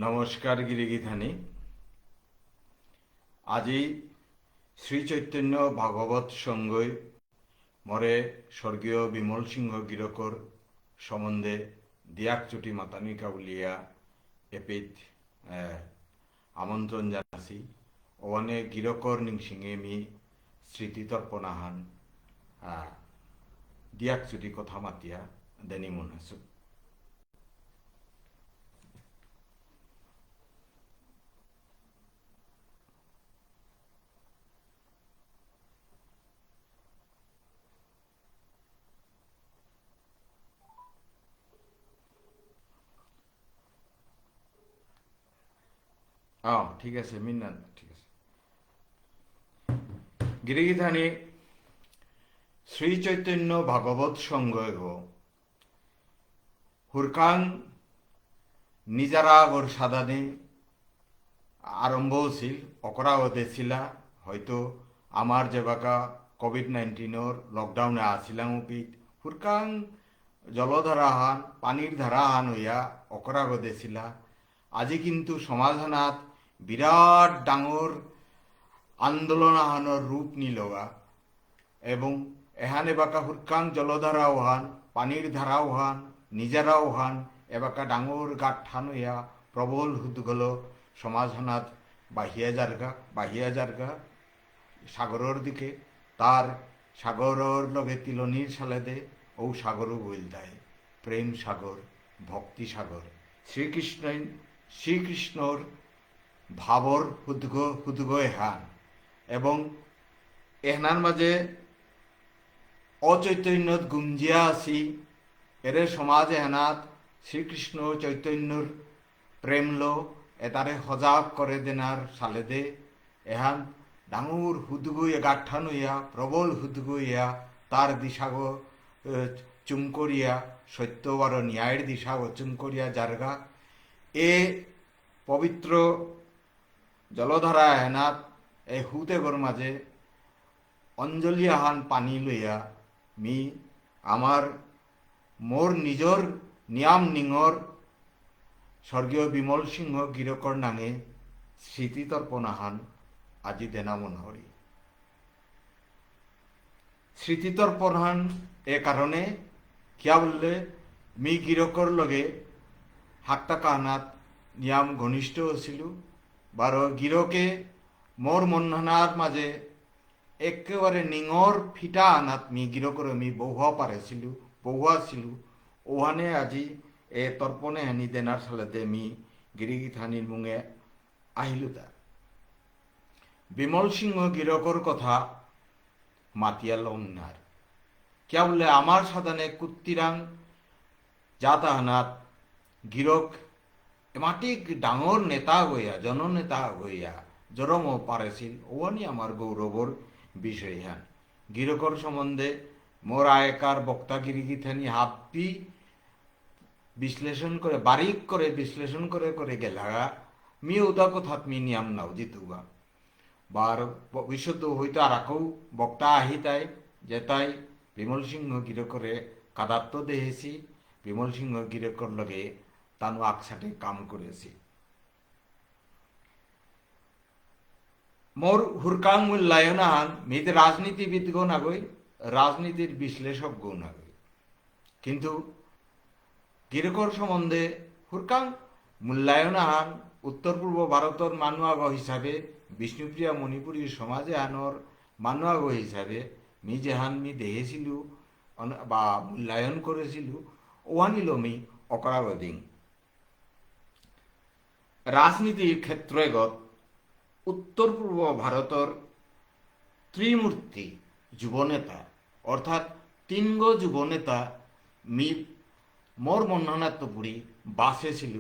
নমস্কার গিরিগিধানী। আজি শ্রী চৈতন্য ভাগবত সঙ্গই মরে স্বর্গীয় বিমল সিংহ গিরকর সম্বন্ধে দিয়াক চুটি মাতানিকা বলিয়া এপিত আমন্ত্রণ জানাছি। ওখানে গিরকর নিংসিঙে মি স্মৃতি তর্পণাহান দিয়াক চুটি কথা মাতিয়া দেনি মন আছো। ঠিক আছে মিন্না, ঠিক আছে। গিরিগিধানী শ্রী চৈতন্য ভাগবত সংঘ হুরকাং নিজারা ওর সাদানে আরম্ভ হয়েছিল, অকরা দেছিলা হয়তো আমার যেবাকা কোভিড-19 লকডাউনে আসিলাম উপিত হুরকাং জলধারা হান পানির ধারা হান হইয়া অকরা দেছিলা। আজি কিন্তু সমাধানাত বিরাট ডাঙর আন্দোলন আহানোর রূপ নিলগা এবং এহানে বাকা হুরকাং জলধারাও হান পানির ধারাও হান নিজেরাও হান এবাকা ডাঙর গাঠ ঠান হইয়া প্রবল হুদগল সমাধানাত বাহিয়া জারগা সাগরের দিকে। তার সাগরের লগে তিলনির সালেদে ও সাগরও বইল দেয় প্রেম সাগর, ভক্তি সাগর, শ্রীকৃষ্ণর ভাবর হুদগয় হান এবং এহনার মাঝে অচৈতন্যত গুঞ্জিয়া আছি। এরে সমাজ এহনাত শ্রীকৃষ্ণ চৈতন্যর প্রেম লো এতারে সজাগ করে দেনার সালেদে এহান ডাঙর হুদগুইয়া গাঠান হইয়া প্রবল হুদগুইয়া তার দিশাগ চুম করিয়া সত্যবার ন্যায়ের দিশাগ চুম করিয়া জারগা এ পবিত্র জলধারা হেনাত এই হুতেগর মাঝে অঞ্জলি আহান পানি লইয়া মি আমার মোর নিজর নিয়াম নিঙর স্বর্গীয় বিমল সিংহ গিরকর নাঙে স্মৃতি তর্পণ আহান আজি দেনা মনোহরি। স্মৃতি তর্পণ হান এ কারণে কিয়া বললে মি গিরকর লগে হাক্তা কাহানাত নিয়াম ঘনিষ্ঠ হয়েছিল। বার গিরকে মোর মন্নার মাঝে একেবারে নিঙর ফিটা আনাত মি গিরকর মি বহুয়া ছিল ওহানে আজি এ তর্পণে হানি দেনার সালেতে মি গিরিগিথানির মুঙে আহিলু। তার বিমল সিংহ গিরকর কথা মাতিয়া লমনার কিয়া বলে আমার সাধানে কুত্তিরাং জাতাহানাত গিরক এমাটিক ডাঙর নেতা হইয়া জননেতা হইয়া জরম পারেছিল ওয়ানি আমার গৌরবর বিষয় হান। গিরকর সম্বন্ধে মোর আয়কার বক্তা গিরিগিথানি হাব্বি বিশ্লেষণ করে বারিক করে বিশ্লেষণ করে করে গেলাগা মি উদা কথাত মি নিয়াম নাও জিতুগা বার ভবিষ্যৎ হইতো আর আকৌ বক্তা আহিতাই যেতাই বিমল সিংহ গিরকরে কাদাত্ত দেহেছি বিমল সিংহ গিরকর লগে তানু আকসাটে কাম করেছি। মোর হুরকাং মূল্যায়ন হান মিতে রাজনীতিবিদ গো নাগই রাজনীতির বিশ্লেষক গো নাগই কিন্তু গিরকর সম্বন্ধে হুরকাং মূল্যায়ন হান উত্তর পূর্ব ভারতের মানুয়াগ হিসাবে বিষ্ণুপ্রিয়া মণিপুরী সমাজে আনর মানুয়াগ হিসাবে মি যেহান মি দেহেছিল বা মূল্যায়ন করেছিল ওহানিল মি অকরাবদিং রাজনীতির ক্ষেত্রগত উত্তর পূর্ব ভারতের ত্রিমূর্তি যুবনেতা অর্থাৎ তিনগো যুবনেতা মি মোর মন্নানাত্মপুরী বাসে ছিল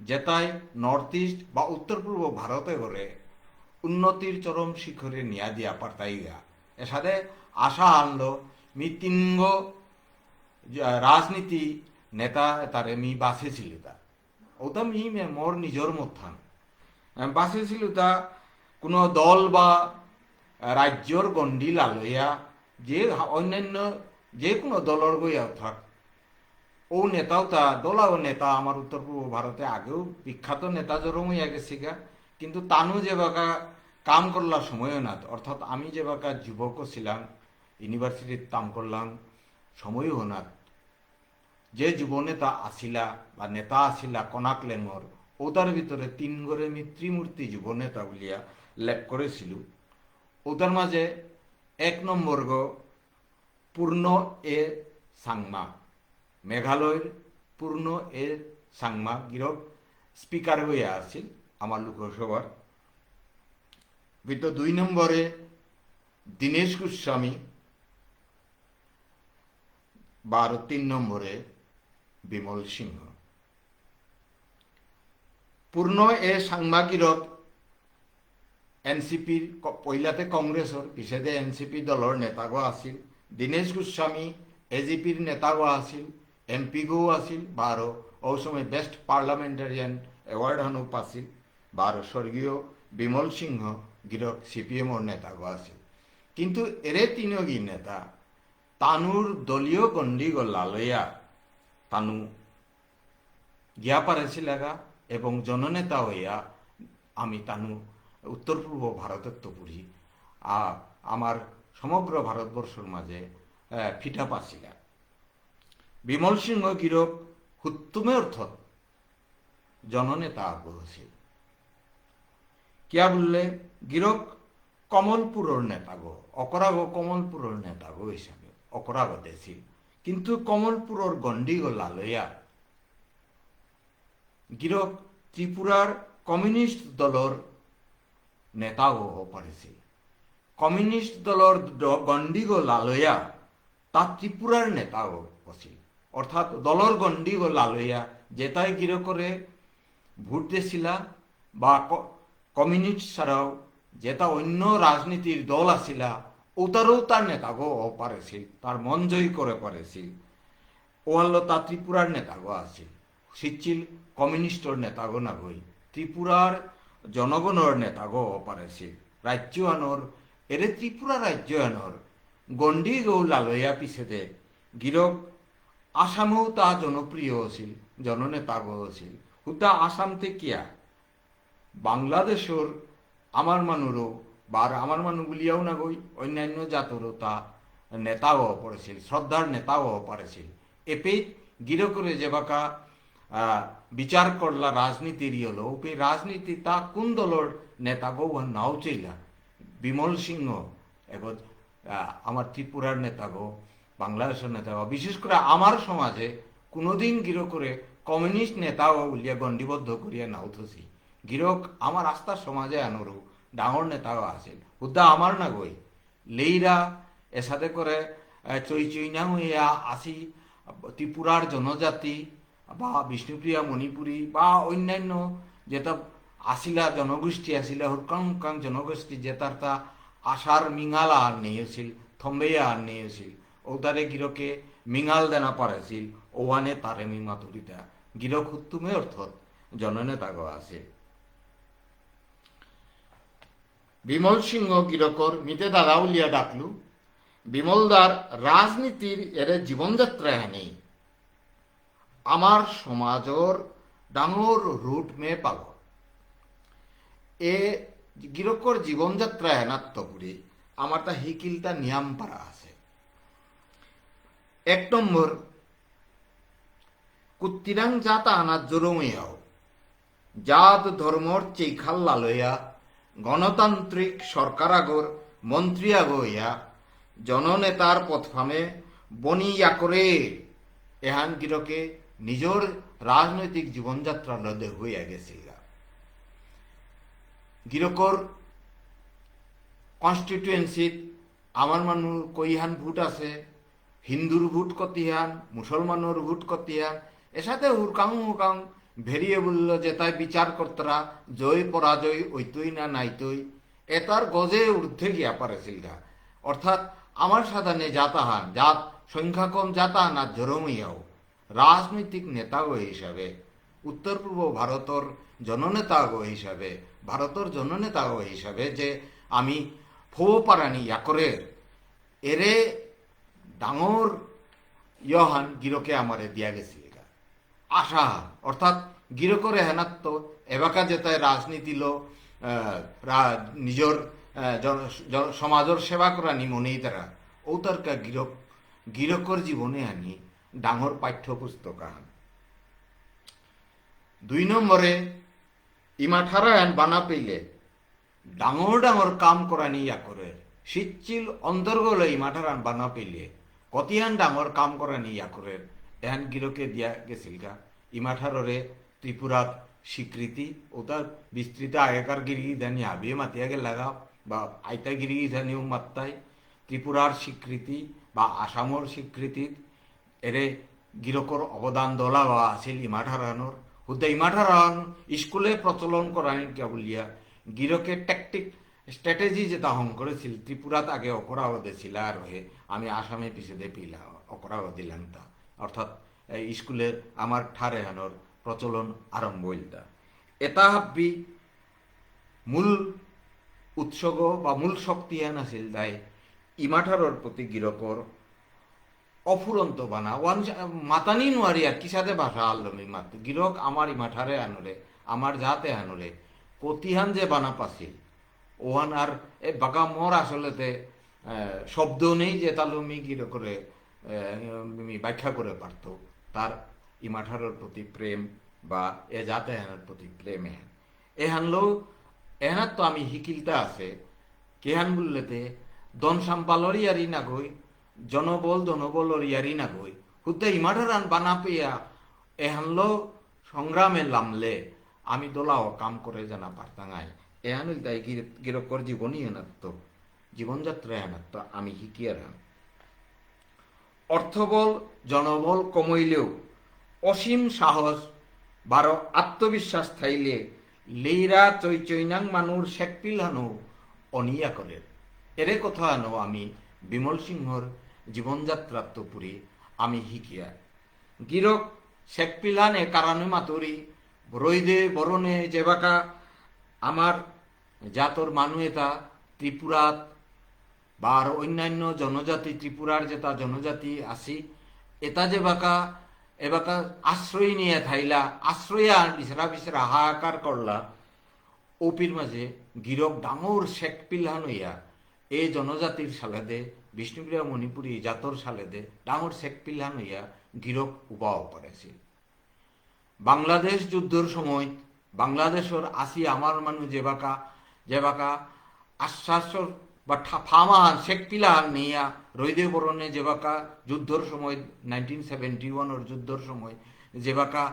যেটায় নর্থ ইস্ট বা উত্তর পূর্ব ভারতে করে উন্নতির চরম শিখরে নিয়া দিয়া পারতাইগা এর সাথে আশা আনলো মি তিনগো রাজনীতি নেতা তারে মি বাসে ছিল তা ওটা মি মোর নিজর মথান বাসে ছিল তা কোনো দল বা রাজ্যর গণ্ডিল আলইয়া যে অন্যান্য যে কোনো দলর গইয়া থাক ও নেতাও তা দলাও নেতা আমার উত্তর পূর্ব ভারতে আগেও বিখ্যাত নেতা জরম হইয়া গেছি গা, কিন্তু তানু যে বাকা কাম করলার সময়ও না, অর্থাৎ আমি যে বাকা যুবকও ছিলাম ইউনিভার্সিটির কাম করলাম সময়ও না, যে যুব নেতা আসিলা বা নেতা আসিলা কনাক লেঙর ওটার ভিতরে তিন গড়ে মিত্রিমূর্তি যুব নেতা বলিয়া লেখ করেছিল। ওটার মাঝে এক নম্বর পূর্ণ এ সাংমা, মেঘালয়ের পূর্ণ এ সাংমা গিরক স্পিকার হইয়া আছিল আমার লোকসভার ভিতর। 2 নম্বরে দীনেশ গোস্বামী, বা 3 নম্বরে বিমল সিংহ। পূর্ণ এ সাংবাগিরক এনসিপির পহিলাতে কংগ্রেসর পিছতে এনসিপি দলের নেতাগো আছিল। দীনেশ গোস্বামী এজিপির নেতাগো আছিল, এমপিগো আছিল, বারো ও সময় বেস্ট পার্লামেন্টারিয়ান এওয়ার্ড হানু পাছিল, বারো স্বর্গীয় বিমল সিংহ গিরক সিপিএমর নেতাগো আছিল। কিন্তু এরে তিনগি নেতা তানুর দলীয় গণ্ডিগোল লালইয়া তানু গিয়া পারেছিল এবং জননেতা হইয়া আমি তানু উত্তর পূর্ব ভারতের তো পুরি আমার সমগ্র ভারতবর্ষের মাঝে ফিটা পাছিলা। বিমল সিংহ গিরক হুত্তুমে অর্থত জননেতা আগ্রহশীল কিয়া বললে গিরক কমলপুরের নেতাগো অকরাগো কমলপুরের নেতাগো হিসাবে অকরাগো দেছিল, কিন্তু কমলপুরের গণ্ডিগো লালইয়া গিরক ত্রিপুরার কমিউনিস্ট দলের নেতাও পারেছিল। কমিউনিস্ট দলের গণ্ডিগো লালইয়া তা ত্রিপুরার নেতাও আছিল, অর্থাৎ দলের গণ্ডিগো লালইয়া যেটাই গিরকরে ভোট দিছিলা বা কমিউনিস্ট ছাড়াও যেটা অন্য রাজনীতির দল আসিলা ওটারও তার নেতাগো পারেছিল, তার মন জয়ী করে পারেছিল। ওয়াল্ল তা ত্রিপুরার নেতাগো আছিল, সিচ্ছিল কমিউনিস্টর নেতাগো না গই ত্রিপুরার জনগণের নেতাগো পারেছিল। রাজ্য আনর এরে ত্রিপুরা রাজ্য আনর গণ্ডি গৌ লালইয়া পিছেতে গিরক আসামেও তা জনপ্রিয় আছিল, জননেতাগো আছিল। হুদা আসাম থেকে বাংলাদেশের আমার মানুষও বা আমার মানুষ বলিয়াও না গই অন্যান্য জাতরও তা নেতাও পড়েছিল, শ্রদ্ধার নেতাও পারেছিল। এপেই গিরকরে যে বাকা বিচার করলা রাজনীতির হলো ওপে রাজনীতি তা কোন দলের নেতা গো নাও চাইলা বিমল সিংহ এগো আমার ত্রিপুরার নেতা গো বাংলাদেশের নেতা গো, বিশেষ করে আমার সমাজে কোনোদিন গিরকরে কমিউনিস্ট নেতাও বলিয়া গণ্ডিবদ্ধ করিয়া নাও থসি। গিরক আমার আস্থার সমাজে আনরু ডাঙর নেতাও আছিল, হুদা আমার না গই লেইরা এসাথে করে চৈচৈনা হইয়া আসি ত্রিপুরার জনজাতি বা বিষ্ণুপ্রিয়া মণিপুরী বা অন্যান্য যেটা আসিলা জনগোষ্ঠী আসিলা হুকাং জনগোষ্ঠী যেটার তা আশার মিঙাল আর নিয়েছিল, থম্বেয়া আর নিয়েছিল, ও তারে গিরকে মিঙাল দেনা পারেছিল, ওয়ানে তারে মিমা তুলিতা গিরক হুত্তুমে অর্থত জননেতাগো আছে। বিমল সিংহ গিরকর মিতে দাদা উলিয়া ডাকলু। বিমলদার রাজনীতির এর জীবনযাত্রা নেই আমার সমাজর ডাঙর রুট মে পাল এ গিরকর জীবনযাত্রা হেনাত্মপুরি আমার তা হিকিলতা নিয়াম পারা আছে। 1 নম্বর কুত্তিরাং জাতা আনা জরুমিয়াও জাত ধর্মর চেইখাল লালইয়া গণতান্ত্রিক সরকার আগর মন্ত্রী আগইয়া জননেতার পথফামে বনিয়া করে এহান গিরকে নিজের রাজনৈতিক জীবনযাত্রা লদে হইয়া গেছিল। গিরকর কনস্টিটুয়েন্সিত আমার মানুষ কইহান ভোট আছে, হিন্দুর ভোট কতিহান, মুসলমানের ভোট কতিহান, এর সাথে হুকাং ভেরিয়ে বলল যে তাই বিচার কর্তারা জয় পরাজয় ওইতই না নাইতই এটার গজে ঊর্ধ্বে গিয়া পারেছিল। অর্থাৎ আমার সাধারণে জাতাহান জাত সংখ্যা কম জাতাহান আর জরমিয়াও রাজনৈতিক নেতাগো হিসাবে উত্তর পূর্ব ভারতের জননেতাগো হিসাবে ভারতের জননেতাগো হিসাবে যে আমি ফো পারানি ইয়াকরে এরে ডাঙর ইয়হান গিরকে আমারে দিয়া গেছিল আশা অর্থাৎ গিরকরে হেনাত তো এবাকা যেতে রাজনীতি লো নিজের সমাজের সেবা করা নি মনেই তারা ও তারকা গিরকর জীবনে আনি ডাঙর পাঠ্যপুস্তক আন 2 নম্বরে ইমাঠারায়ন বানা পেলে ডাঙর ডাঙর কাম করা নিয়া করে শীতচিল অন্তর্গল ইমাঠারান বানা পেলে কতিয়ান ডাঙর কাম করা নিয়া করে এহান গিরকে দিয়া গেছিল গা ইমাঠাররে ত্রিপুরার স্বীকৃতি ও তার বিস্তৃত আগেকার গিরিগি ধানি হাবিয়ে মাতিয়া গে লাগা বা আইতা গিরিগি ধানিও মাত্তায় ত্রিপুরার স্বীকৃতি বা আসামর স্বীকৃতি এরে গিরকর অবদান দলা বা আছিল ইমাঠারানোর হুদা ইমাঠারান স্কুলে প্রচলন করানি বলিয়া গিরকে ট্যাকটিক স্ট্র্যাটেজি যেটা হং করেছিল ত্রিপুরাত আগে অকরাবদে ছিল আর হয়ে আমি আসামে পিছিয়ে দিয়ে পিলা অকরাবদ দিলাম তা অর্থাৎ স্কুলের আমার ঠারে হানোর প্রচলন আরম্ভ হইতা এটা হাব্বি মূল উৎসগ বা মূল শক্তি হেন আছিল তাই ইমাঠারর প্রতি গিরকর অফুরন্ত বানা ওয়ান মাতানি নোয়ারি আর কিসাতে ভাষা আলমি মাত গিরক আমার ইমাঠারে আনরে আমার যাতে আনরে কতিহান যে বানা পাছিল ওহান আর এ বাগা মোর আসলেতে শব্দ নেই যে তালুমি গিরকরে ব্যাখ্যা করে পারত তার ইমাঠারের প্রতি প্রেম বা এ যাতে হেনার প্রতি প্রেম এহানলো এহানার তো আমি হিকিলতা আছে কেহান বললেতে দন সাম্পালর ইয়ারি না গই জনবল ইয়ারি না গই হুদ্দে ইমাঠারান বানা পেয়া এহানলো সংগ্রামে লামলে আমি দোলাও কাম করে জানা পারতাঙায় এহান তাই গিরকর জীবনই হেনার তো জীবনযাত্রা হেনার তো আমি হিকিয়ার অর্থবল জনবল কমইলেও অসীম সাহস বারো আত্মবিশ্বাস থাইলে লেইরা চৈচৈনাং মানুষ শেকপিল হানো অনিয়া করে এরে কথা হানো আমি বিমল সিংহর জীবনযাত্রার তো পুরি আমি হিকিয়া গিরক শেকপিলানে কারণে মাতুরি রইদে বরণে যেবাকা আমার জাতর মানুয়েতা ত্রিপুরাত বা আর অন্যান্য জনজাতি ত্রিপুরার যেটা জনজাতি আসি এটা যে বাকা এবাকা আশ্রয় নিয়ে থাইলা আশ্রয় বিচরা বিচরা হাহাকার করলা ওপির মাঝে গিরক ডাঙর শেখ পিলহান হইয়া এই জনজাতির সালেদে বিষ্ণুপ্রিয়া মণিপুরী জাতর সালেদে ডাঙর শেখ পিলহান হইয়া গিরক উপাও করেছিল বাংলাদেশ যুদ্ধর সময় বাংলাদেশের আসি আমার মানুষ যেবাকা আশ্বাসর বা ফামাহান শেখ পিলাহান নিয়া রৈদে বরণে যেবাকা যুদ্ধর সময় 1971 যুদ্ধর সময় যেবাকা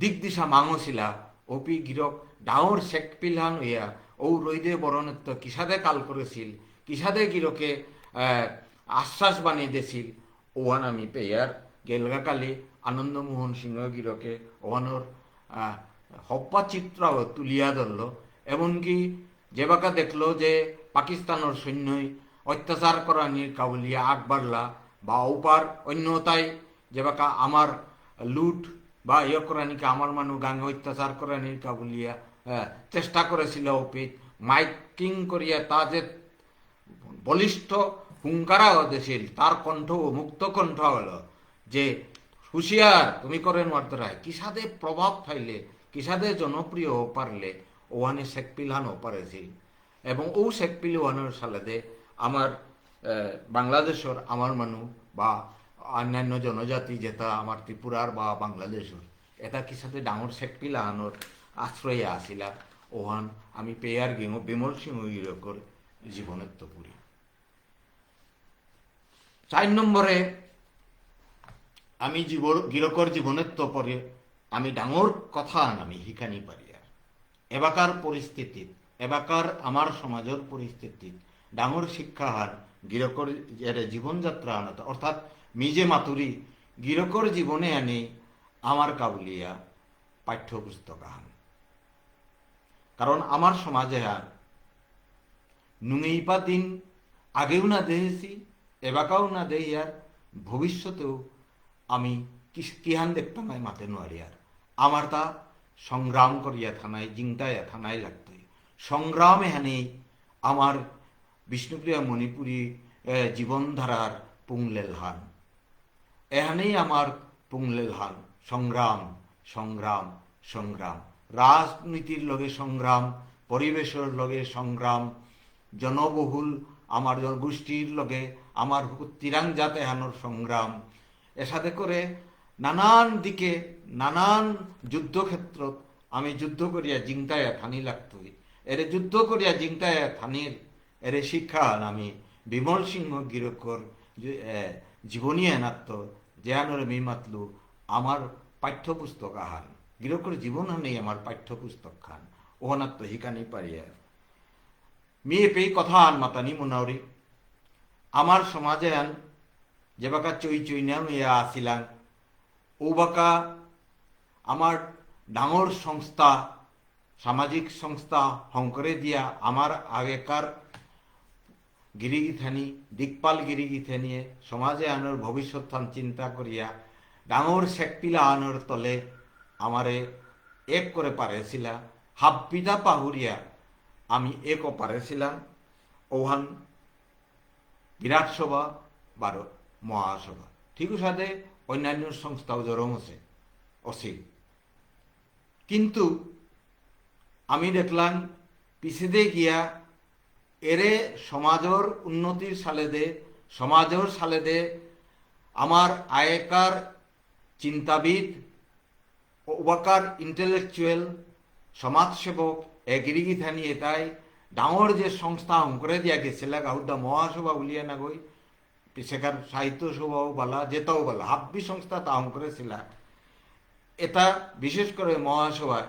দিক দিশা মাঙছিলা ওপি গিরক ডাঙর শেখ পিলহান হইয়া ও রৈদে বরণের তো কিসাদে কাল করেছিল কিসাদে গিরকে আশ্বাস বানিয়ে দিয়েছিল ওহান আমি পেয়ার গেলগাকালে আনন্দমোহন সিংহ গিরকে ওহানোর হপ্পা চিত্র তুলিয়া ধরল এমনকি যেবাকা দেখলো যে পাকিস্তানের সৈন্যই অত্যাচার করা নির কাবুলিয়া আগ বাড়লা বা ওপার অন্যতায় যেবাকা আমার লুট বা ইয়ে করানিকে আমার মানুষ গাঙে অত্যাচার করা নির কাবুলিয়া চেষ্টা করেছিল অপিত মাইকিং করিয়া তা যে বলিষ্ঠ হুঙ্কারা দেশিল তার কণ্ঠ মুক্ত কণ্ঠ হলো যে হুশিয়ার তুমি করেন মার্দরায় কিসাদে প্রভাব ফাইলে কিসাদে জনপ্রিয় পারলে ওহানে শেখ পিলহানও পারেছিল এবং ও শেখ পিলহানের সালেদে আমার বাংলাদেশের আমার মানুষ বা অন্যান্য জনজাতি যেটা আমার ত্রিপুরার বা বাংলাদেশের এটা কিসাদে ডাঙর শেখ পিলহানোর আশ্রয়ে আসিলা ওহান আমি পেয়ার গিং বিমল সিংহ গিরকর জীবনের তো পুরি 4 নম্বরে আমি গিরকর জীবনের তো পরে আমি ডাঙর কথা আমি হিখানি পারি আর এবাকার পরিস্থিতি এবাকার আমার সমাজের পরিস্থিতি ডাঙর শিক্ষা হার গিরকর জীবনযাত্রা আনাত অর্থাৎ মিজে মাতুরি গিরকর জীবনে আনি আমার কাবুলিয়া পাঠ্যপুস্তক আন কারণ আমার সমাজে আর নুঙেইপা দিন আগেও না দেখেছি এবাকাও না দেই আর ভবিষ্যতেও আমি কিহান দেখতাম মাতে নোয়ারি আর আমার তা সংগ্রাম করিয়া থানায় জিংটাইয়া থানায় লাগতো সংগ্রামে হানি আমার বিষ্ণুপ্রিয়া মণিপুরী জীবনধারার পুংলেল হান এখানেই আমার পুংলে ধান সংগ্রাম সংগ্রাম সংগ্রাম, রাজনীতির লগে সংগ্রাম, পরিবেশের লগে সংগ্রাম, জনবহুল আমার জনগোষ্ঠীর লগে আমার তিরাং জাতে হানোর সংগ্রাম, এর সাথে করে নানান দিকে নানান যুদ্ধক্ষেত্র আমি যুদ্ধ করিয়া জিংতায়া থানি লাগতই, এরে যুদ্ধ করিয়া জিংতায়া থানির এরে শিক্ষা আমি বিমল সিংহ গিরকর জীবনী এনাত্ম যেহানোর মি মাতলু আমার পাঠ্যপুস্তক আহান গিরকর জীবন হানেই আমার পাঠ্যপুস্তক খান ওহনাত্ম হিকানি পারিয়া মেয়ে পেয়ে কথা আন মাতানি মোনাউরি আমার সমাজে আন যেবাকা চই চইনা মেয়া আসিলাম ওবাকা আমার ডাঙর সংস্থা সামাজিক সংস্থা হংকরে দিয়া আমার আগেকার গিরিগিথানি দিকপাল গিরিগিথানিয়ে সমাজে আনোর ভবিষ্যৎ চিন্তা করিয়া ডাঙর শেকপিলা আনোর তলে আমারে এক করে পারেছিলা হাব্বিদা পাহুরিয়া আমি একও পারেছিলাম ওহান বিরাট সভা বা মহাসভা ঠিক সাথে অন্যান্য সংস্থাও জরম আছে অসীম, কিন্তু আমি দেখলাম পিছিয়ে গিয়া এরে সমাজের উন্নতির সালেদে সমাজের সালেদে আমার আগেকার চিন্তাবিদ ওবাকার ইন্টেলেকচুয়াল সমাজসেবক এগিরিগি থানি এটাই ডাঙর যে সংস্থা অঙ্করে দিয়া গেছিল গাহুদা মহাসভা উলিয়া না গই সেখান সাহিত্য সভাও বলা যেটাও বলা হাব্বি সংস্থা তা অঙ্করে ছিল এটা বিশেষ করে মহাসভায়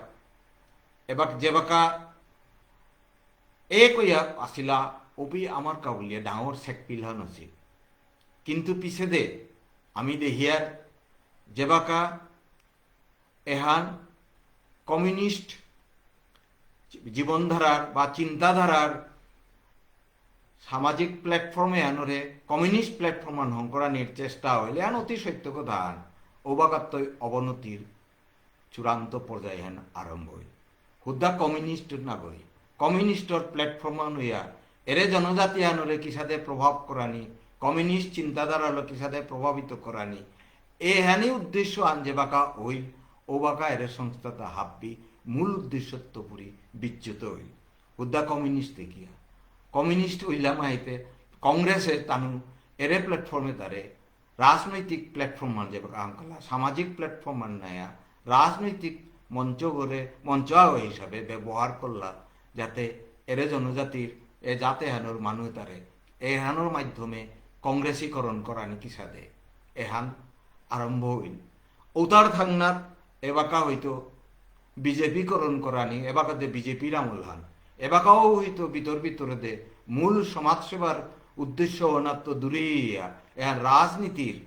এবার যেবাকা এক হইয়া আসিলা ওপি আমার কাবুলিয়া ডাঙর শেখ পিলহান আছে, কিন্তু পিছে দে আমি দেহিয়ার যেবাকা এহান কমিউনিস্ট জীবনধারার বা চিন্তাধারার সামাজিক প্ল্যাটফর্মে আনরে কমিউনিস্ট প্ল্যাটফর্ম হংকরানির চেষ্টা হইলে আন অতি সত্য কথা ওবাকাত্ত অবনতির চূড়ান্ত পর্যায়ে হেন আরম্ভ হইল হুদ্দা কমিউনিস্ট নাগরিক কমিউনিস্টর প্ল্যাটফর্ম হইয়া এরে জনজাতি আনরে কি সাথে প্রভাব করানি কমিউনিস্ট চিন্তাধারা হলো কি সাথে প্রভাবিত করানি এ হ্যানি উদ্দেশ্য আন যে বাঁকা হইল ও বাঁকা এর সংস্থাটা হাব্বি মূল উদ্দেশ্যত্বপুরি বিচ্যুত হইল হুদ্দা কমিউনিস্ট দেখিয়া কমিউনিস্ট হইলাম আইতে কংগ্রেসে তানু এরে প্ল্যাটফর্মে তারে রাজনৈতিক প্ল্যাটফর্ম মান যে আঙ্কলা সামাজিক প্ল্যাটফর্ম মান নায়া রাজনৈতিক মঞ্চ করে মঞ্চ হিসাবে ব্যবহার করলা যাতে এরে জনজাতির এ জাতে হানোর মানুষ তারে এ হানোর মাধ্যমে কংগ্রেসীকরণ করানি কি সাথে এহান আরম্ভ হইল ওতার থাংনার এবাকা হইতো বিজেপিকরণ করানি এবাকাতে বিজেপির আমল হান এবাকাও হইতো ভিতরে দে মূল সমাজসেবার উদ্দেশ্য অনাত্ম দূরিয়া এহান রাজনীতির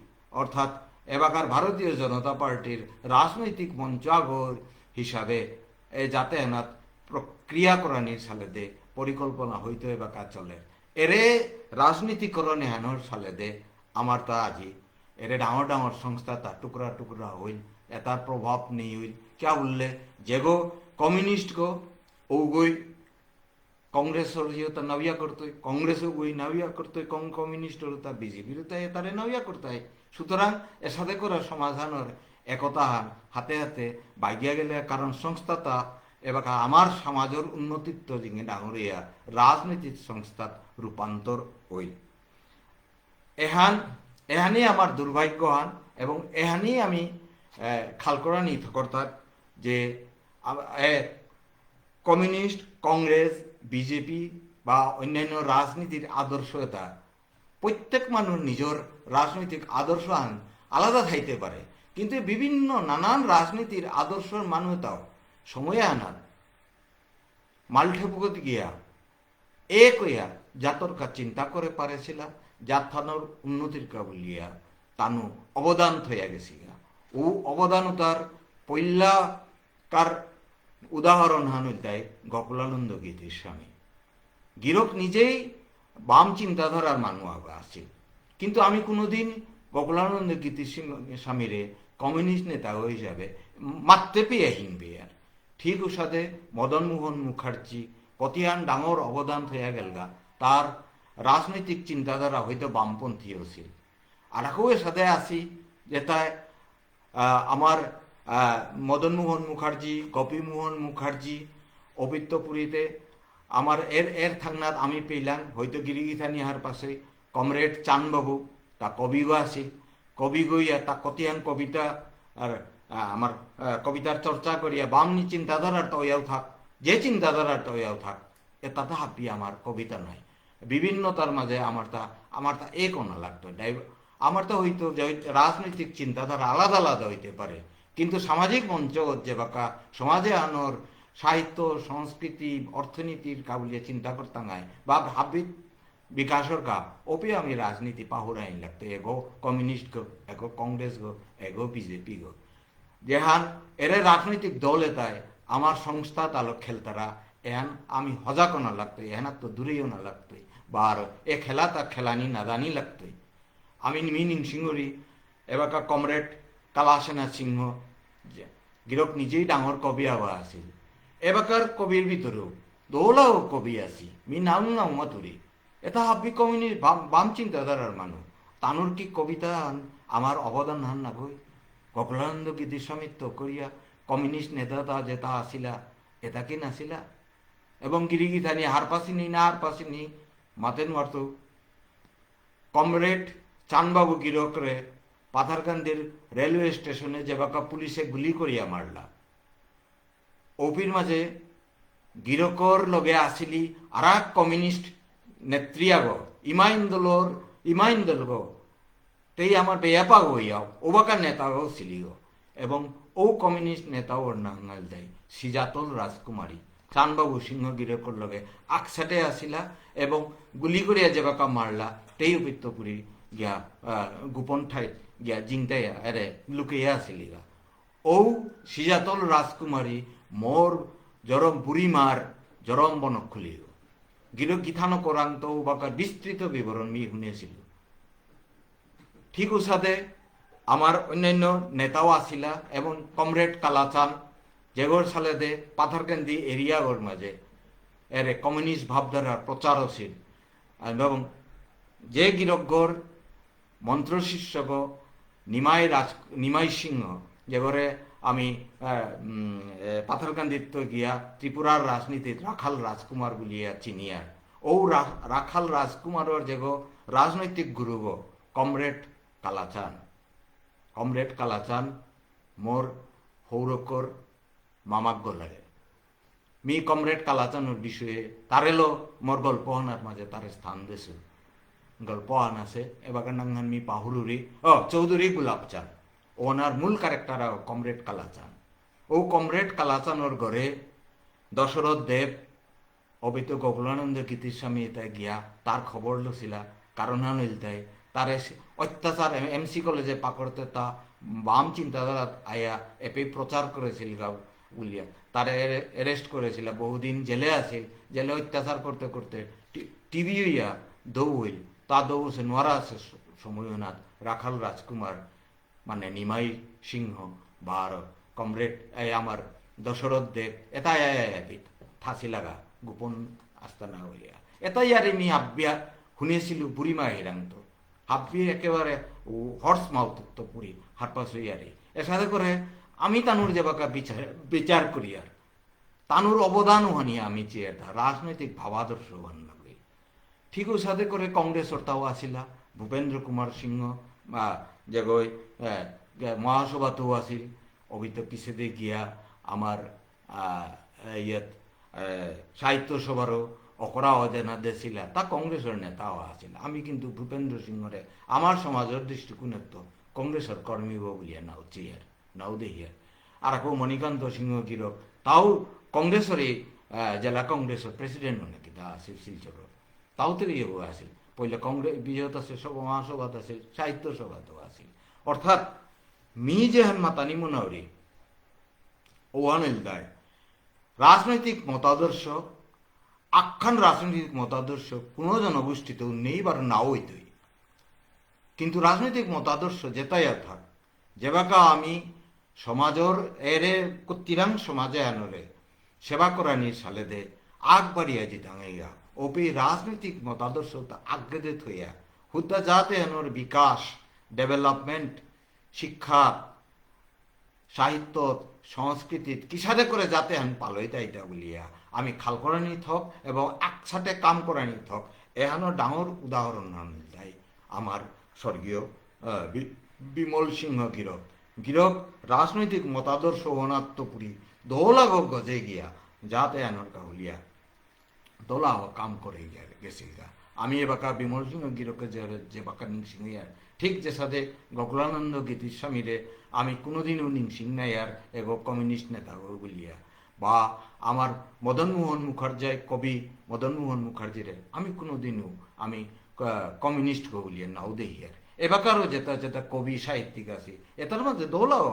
অর্থাৎ এবাকার ভারতীয় জনতা পার্টির রাজনৈতিক মঞ্চাগর হিসাবে এ যাতে এনাত প্রক্রিয়া করানির সালে দে পরিকল্পনা হইতো এবাকা চলে এরে রাজনীতিকরণে হেনর সালে দে আমার তা আজি এরে ডাঙর ডাঙর সংস্থা তা টুকরা টুকরা হইল এটার প্রভাব নেই হইল क्या বললে যেগো কমিউনিস্ট গো ও গই কংগ্রেসর তা নবিয়া করতে কংগ্রেসও গই নবিয়া করতে কমিউনিস্টর তা বিজেপির তারে নবিয়া করতে হয় সুতরাং এর সাথে করে সমাধানের একতা হাতে হাতে বাইগিয়া গেলে কারণ সংস্থাটা এবার আমার সমাজের উন্নতিত্ব জিঙে ডাঙরিয়া রাজনৈতিক সংস্থাত রূপান্তর হইল এহানি আমার দুর্ভাগ্য হান এবং এহানি আমি খালকরানি কর্তার যে কমিউনিস্ট কংগ্রেস বিজেপি বা অন্যান্য রাজনীতির আদর্শ এটা প্রত্যেক মানুষ নিজের রাজনৈতিক আদর্শ আলাদা থাইতে পারে, কিন্তু বিভিন্ন নানান রাজনীতির আদর্শের মানুষটাও সময়ে আনার মালঠেপুকত গিয়া এক হইয়া জাতর কা চিন্তা করে পারেছিলাম জাত থানোর উন্নতির কা বলিয়া তানু অবদান থইয়া গেছি ও অবদান তার পৈলাকার উদাহরণ হানু দেয় গোকুলানন্দ গীতির স্বামী গিরক নিজেই বাম চিন্তাধারার মানুষ আছে, কিন্তু আমি কোনোদিন গোকুলানন্দ গীতির স্বামীরে কমিউনিস্ট নেতা হিসাবে মারতে পেয়ে হিনবে আর ঠিক ওর সাথে মদন মোহন মুখার্জি কতিয়ান ডাঙর অবদান হইয়া গেলগা তার রাজনৈতিক চিন্তাধারা হয়তো বামপন্থী ছিল আর এর সাথে আসি যেটায় আমার মদন মোহন মুখার্জি, গোপীমোহন মুখার্জি অবিত্তপুরীতে আমার এর থাকনাত আমি পেলাম হয়তো গিরিগিথানি হার পাশে কমরেড চানবাবু তা কবিগো আছিল কবি গইয়া তা কতিয়ান কবিতা আর আমার কবিতার চর্চা করিয়া বামনি চিন্তাধারার তৈয়াও থাক যে চিন্তাধারার তৈয়াও থাক তাতে হাপি আমার কবিতা নয় বিভিন্নতার মাঝে আমার তা এক না লাগতো আমার তো হইতো যে রাজনৈতিক চিন্তাধারা আলাদা আলাদা হইতে পারে কিন্তু সামাজিক মঞ্চ যে বাকা সমাজে আনোর সাহিত্য সংস্কৃতি অর্থনীতির কাবুলিয়ে চিন্তা করতাম বা ভাবিত বিকাশের কা ওপে আমি রাজনীতি পাহুরাইন লাগতো এগো কমিউনিস্ট গো এগো কংগ্রেস গো এগো বিজেপি গো যেহান এরে রাজনৈতিক দল এটাই আমার সংস্থা তালক খেলতারা এহান আমি হজাকো না লাগতো এহান তো দূরেও না লাগতো বা আর এ খেলা তা খেলানি নাদানি লাগতো আমি মিনিং সিংহরি এবারকার কমরেড কালাসেনা সিংহ গিরক নিজেই ডাঙর কবি হওয়া আছিল এবারকার কবির ভিতরেও দৌলাও কবি আছি মি নাম নাম মাতুরি এটা হাবি কমিউনিস্ট বাম চিন্তাধারার মানুষ তানুর কি কবিতা আমার অবদান হান না গই ককলানন্দ গীতিস্বামিত্ব করিয়া কমিউনিস্ট নেতা যেটা আসিলা এটা কি নাসিলা এবং গিরিগিথানি হার পাসিনি না হার পাসিনি মাতেন মারতো কমরেড চানবাবু গিরকরে পাথারকান্দির রেলওয়ে স্টেশনে যে বাকা পুলিশে গুলি করিয়া মারলা ওপির মাঝে গিরকর লগে আসিলি আর এক কমিউনিস্ট নেত্রিয়াগ ইমাইন্দল গো তেই আমার বেয়াপা হইয়াও ওবাকার নেতাও ছিলিও এবং ও কমিউনিস্ট নেতাও ওর নাঙ্গাল দেয় সিজাতল রাজকুমারী চানবাবু সিংহ গিরকর লগে আকসাটে আসিলা এবং গুলি করিয়া যে বাকা মারলা তেই অপিত্তপুরী গিয়া গোপন ঠাই গিয়া জিংটাই এরে লুকিয়া আসিলিগা ও সিজাতল রাজকুমারী মোর জরম বুড়িমার জরম বনক খুলিল গিরক গীথানো করান্ত বাকার বিস্তৃত বিবরণ মি শুনেছিল ঠিক ওসাথে আমার অন্যান্য নেতাও আসিলা এবং কমরেড কালাচান যেগর সালেদে পাথারকান্দি এরিয়াগর মাঝে এর কমিউনিস্ট ভাবধারার প্রচারশীল এবং যে গিরকগর মন্ত্রশিষ্যক নিমাই সিংহ যেগরে আমি পাথারকান্দিত গিয়া ত্রিপুরার রাজনীতিত রাখাল রাজকুমার বলিয়া চিনিয়ার ও রাখাল রাজকুমারের যেগো রাজনৈতিক গুরু গো কমরেড কালাচান মোর হৌরকর মামাগ্য লাগে মি কমরেড কালাচানোর বিষয়ে তারেলো মোর গল্প হনার মাঝে তার স্থান দেশ গল্প আন আছে এবার নাঙ্গান মি পাহুরুরি চৌধুরী গুলাবচাঁদ ওনার মূল ক্যারেক্টার কমরেড কালাচান ও কমরেড কালাচানোর ঘরে দশরথ দেব অবিত গোকুলানন্দ গীতিস্বামী তাই গিয়া তার খবর লছিলা কারণ হানিলতাই তার অত্যাচার এমসি কলেজে পাকড়তে তা বাম চিন্তাধারা আয়া এপে প্রচার করেছিল বলিয়া তার অ্যারেস্ট করেছিল বহুদিন জেলে আছে জেলে অত্যাচার করতে করতে টিভি হইয়া দৌ হইল তা দৌ সে নোয়ারা আছে সময়নাথ রাখাল রাজকুমার মানে নিমাই সিংহ বা কমরেড আমার দশরথ দেব এটাই থাসি লাগা গোপন আস্তানা হইয়া এটাই আর আমি হাব্বিয়া শুনেছিল বুড়িমা হিরান্ত হাব্বি একেবারে হর্স মাউথ তো পুরি হারপাস হইয়ারে এর সাথে করে আমি তানুর যেবাকা বিচার করি আর তানুর অবদানও হানি আমি চেয়ে রাজনৈতিক ভাবাদর্শ হান লাগে ঠিক ওর সাথে করে কংগ্রেসর তাও আসিলা ভূপেন্দ্র কুমার সিংহ বা যেগই মহাসভাতেও আসিল অবিত পিছেতে গিয়া আমার ইয়াত সাহিত্য সভারও অকরা অদেনা দেছিলা তা কংগ্রেসের নেতাও আছিল আমি কিন্তু ভূপেন্দ্র সিংহরে আমার সমাজের দৃষ্টিকোণে তো কংগ্রেসের কর্মী বলিয়া নাও চেয়ার নাও দেহিয়ার আর কেউ মণিকান্ত সিংহ গিরক তাও কংগ্রেসেরই জেলা কংগ্রেসের প্রেসিডেন্ট নাকি তা আছিল শিলচর তাও তো ইয়ে আছিল পहिले কংগ্রেস বিজয়ত আছে মহাসভাত আছিল সাহিত্য সভাতেও আছিল অর্থাৎ মি যেহান মাতানি মনাওরি ওয়ানিল দায় রাজনৈতিক মতাদর্শ আখ্যান রাজনৈতিক মতাদর্শ কোনো জনগোষ্ঠীতেও নেই বা নাও হইতই কিন্তু রাজনৈতিক মতাদর্শ যেটাই থাক যেবাকা আমি সমাজর এরে কতিরাং সমাজে আনরে সেবা করানির সালে দে আগ বাড়িয়া জিতাঙ্গা ওপি রাজনৈতিক মতাদর্শ আগ্রেদিত হইয়া হুদ্দা যাতে এনর বিকাশ ডেভেলপমেন্ট শিক্ষা সাহিত্য সংস্কৃতিত কিসারে করে যাতে আমি পালই তাইটা বলিয়া আমি খাল করানি থক এবং একসাথে কাম করানি থক এহানো ডাঙর উদাহরণ তাই আমার স্বর্গীয় বিমল সিংহ গিরক গিরক রাজনৈতিক মতাদর্শ অনাত্মপুরী দোলা গজে গিয়া যাতে আনর কাহুলিয়া দোলা কাম করে গেছিল আমি এবাকা বিমল সিংহ গিরকে যে বাকা নিংসিং ঠিক যে সাথে গোকুলানন্দ গীতিস্বামীরে আমি কোনোদিনও নিংসিং নাই আর এগো কমিউনিস্ট নেতা বলিয়া বা আমার মদনমোহন মুখার্জি কবি মদনমোহন মুখার্জিরে আমি কোনোদিনও আমি কমিউনিস্ট বলিয়া নাও দেখি আর এবাকারও যেটা যেটা কবি সাহিত্যিক আছি এটার মধ্যে দোলাও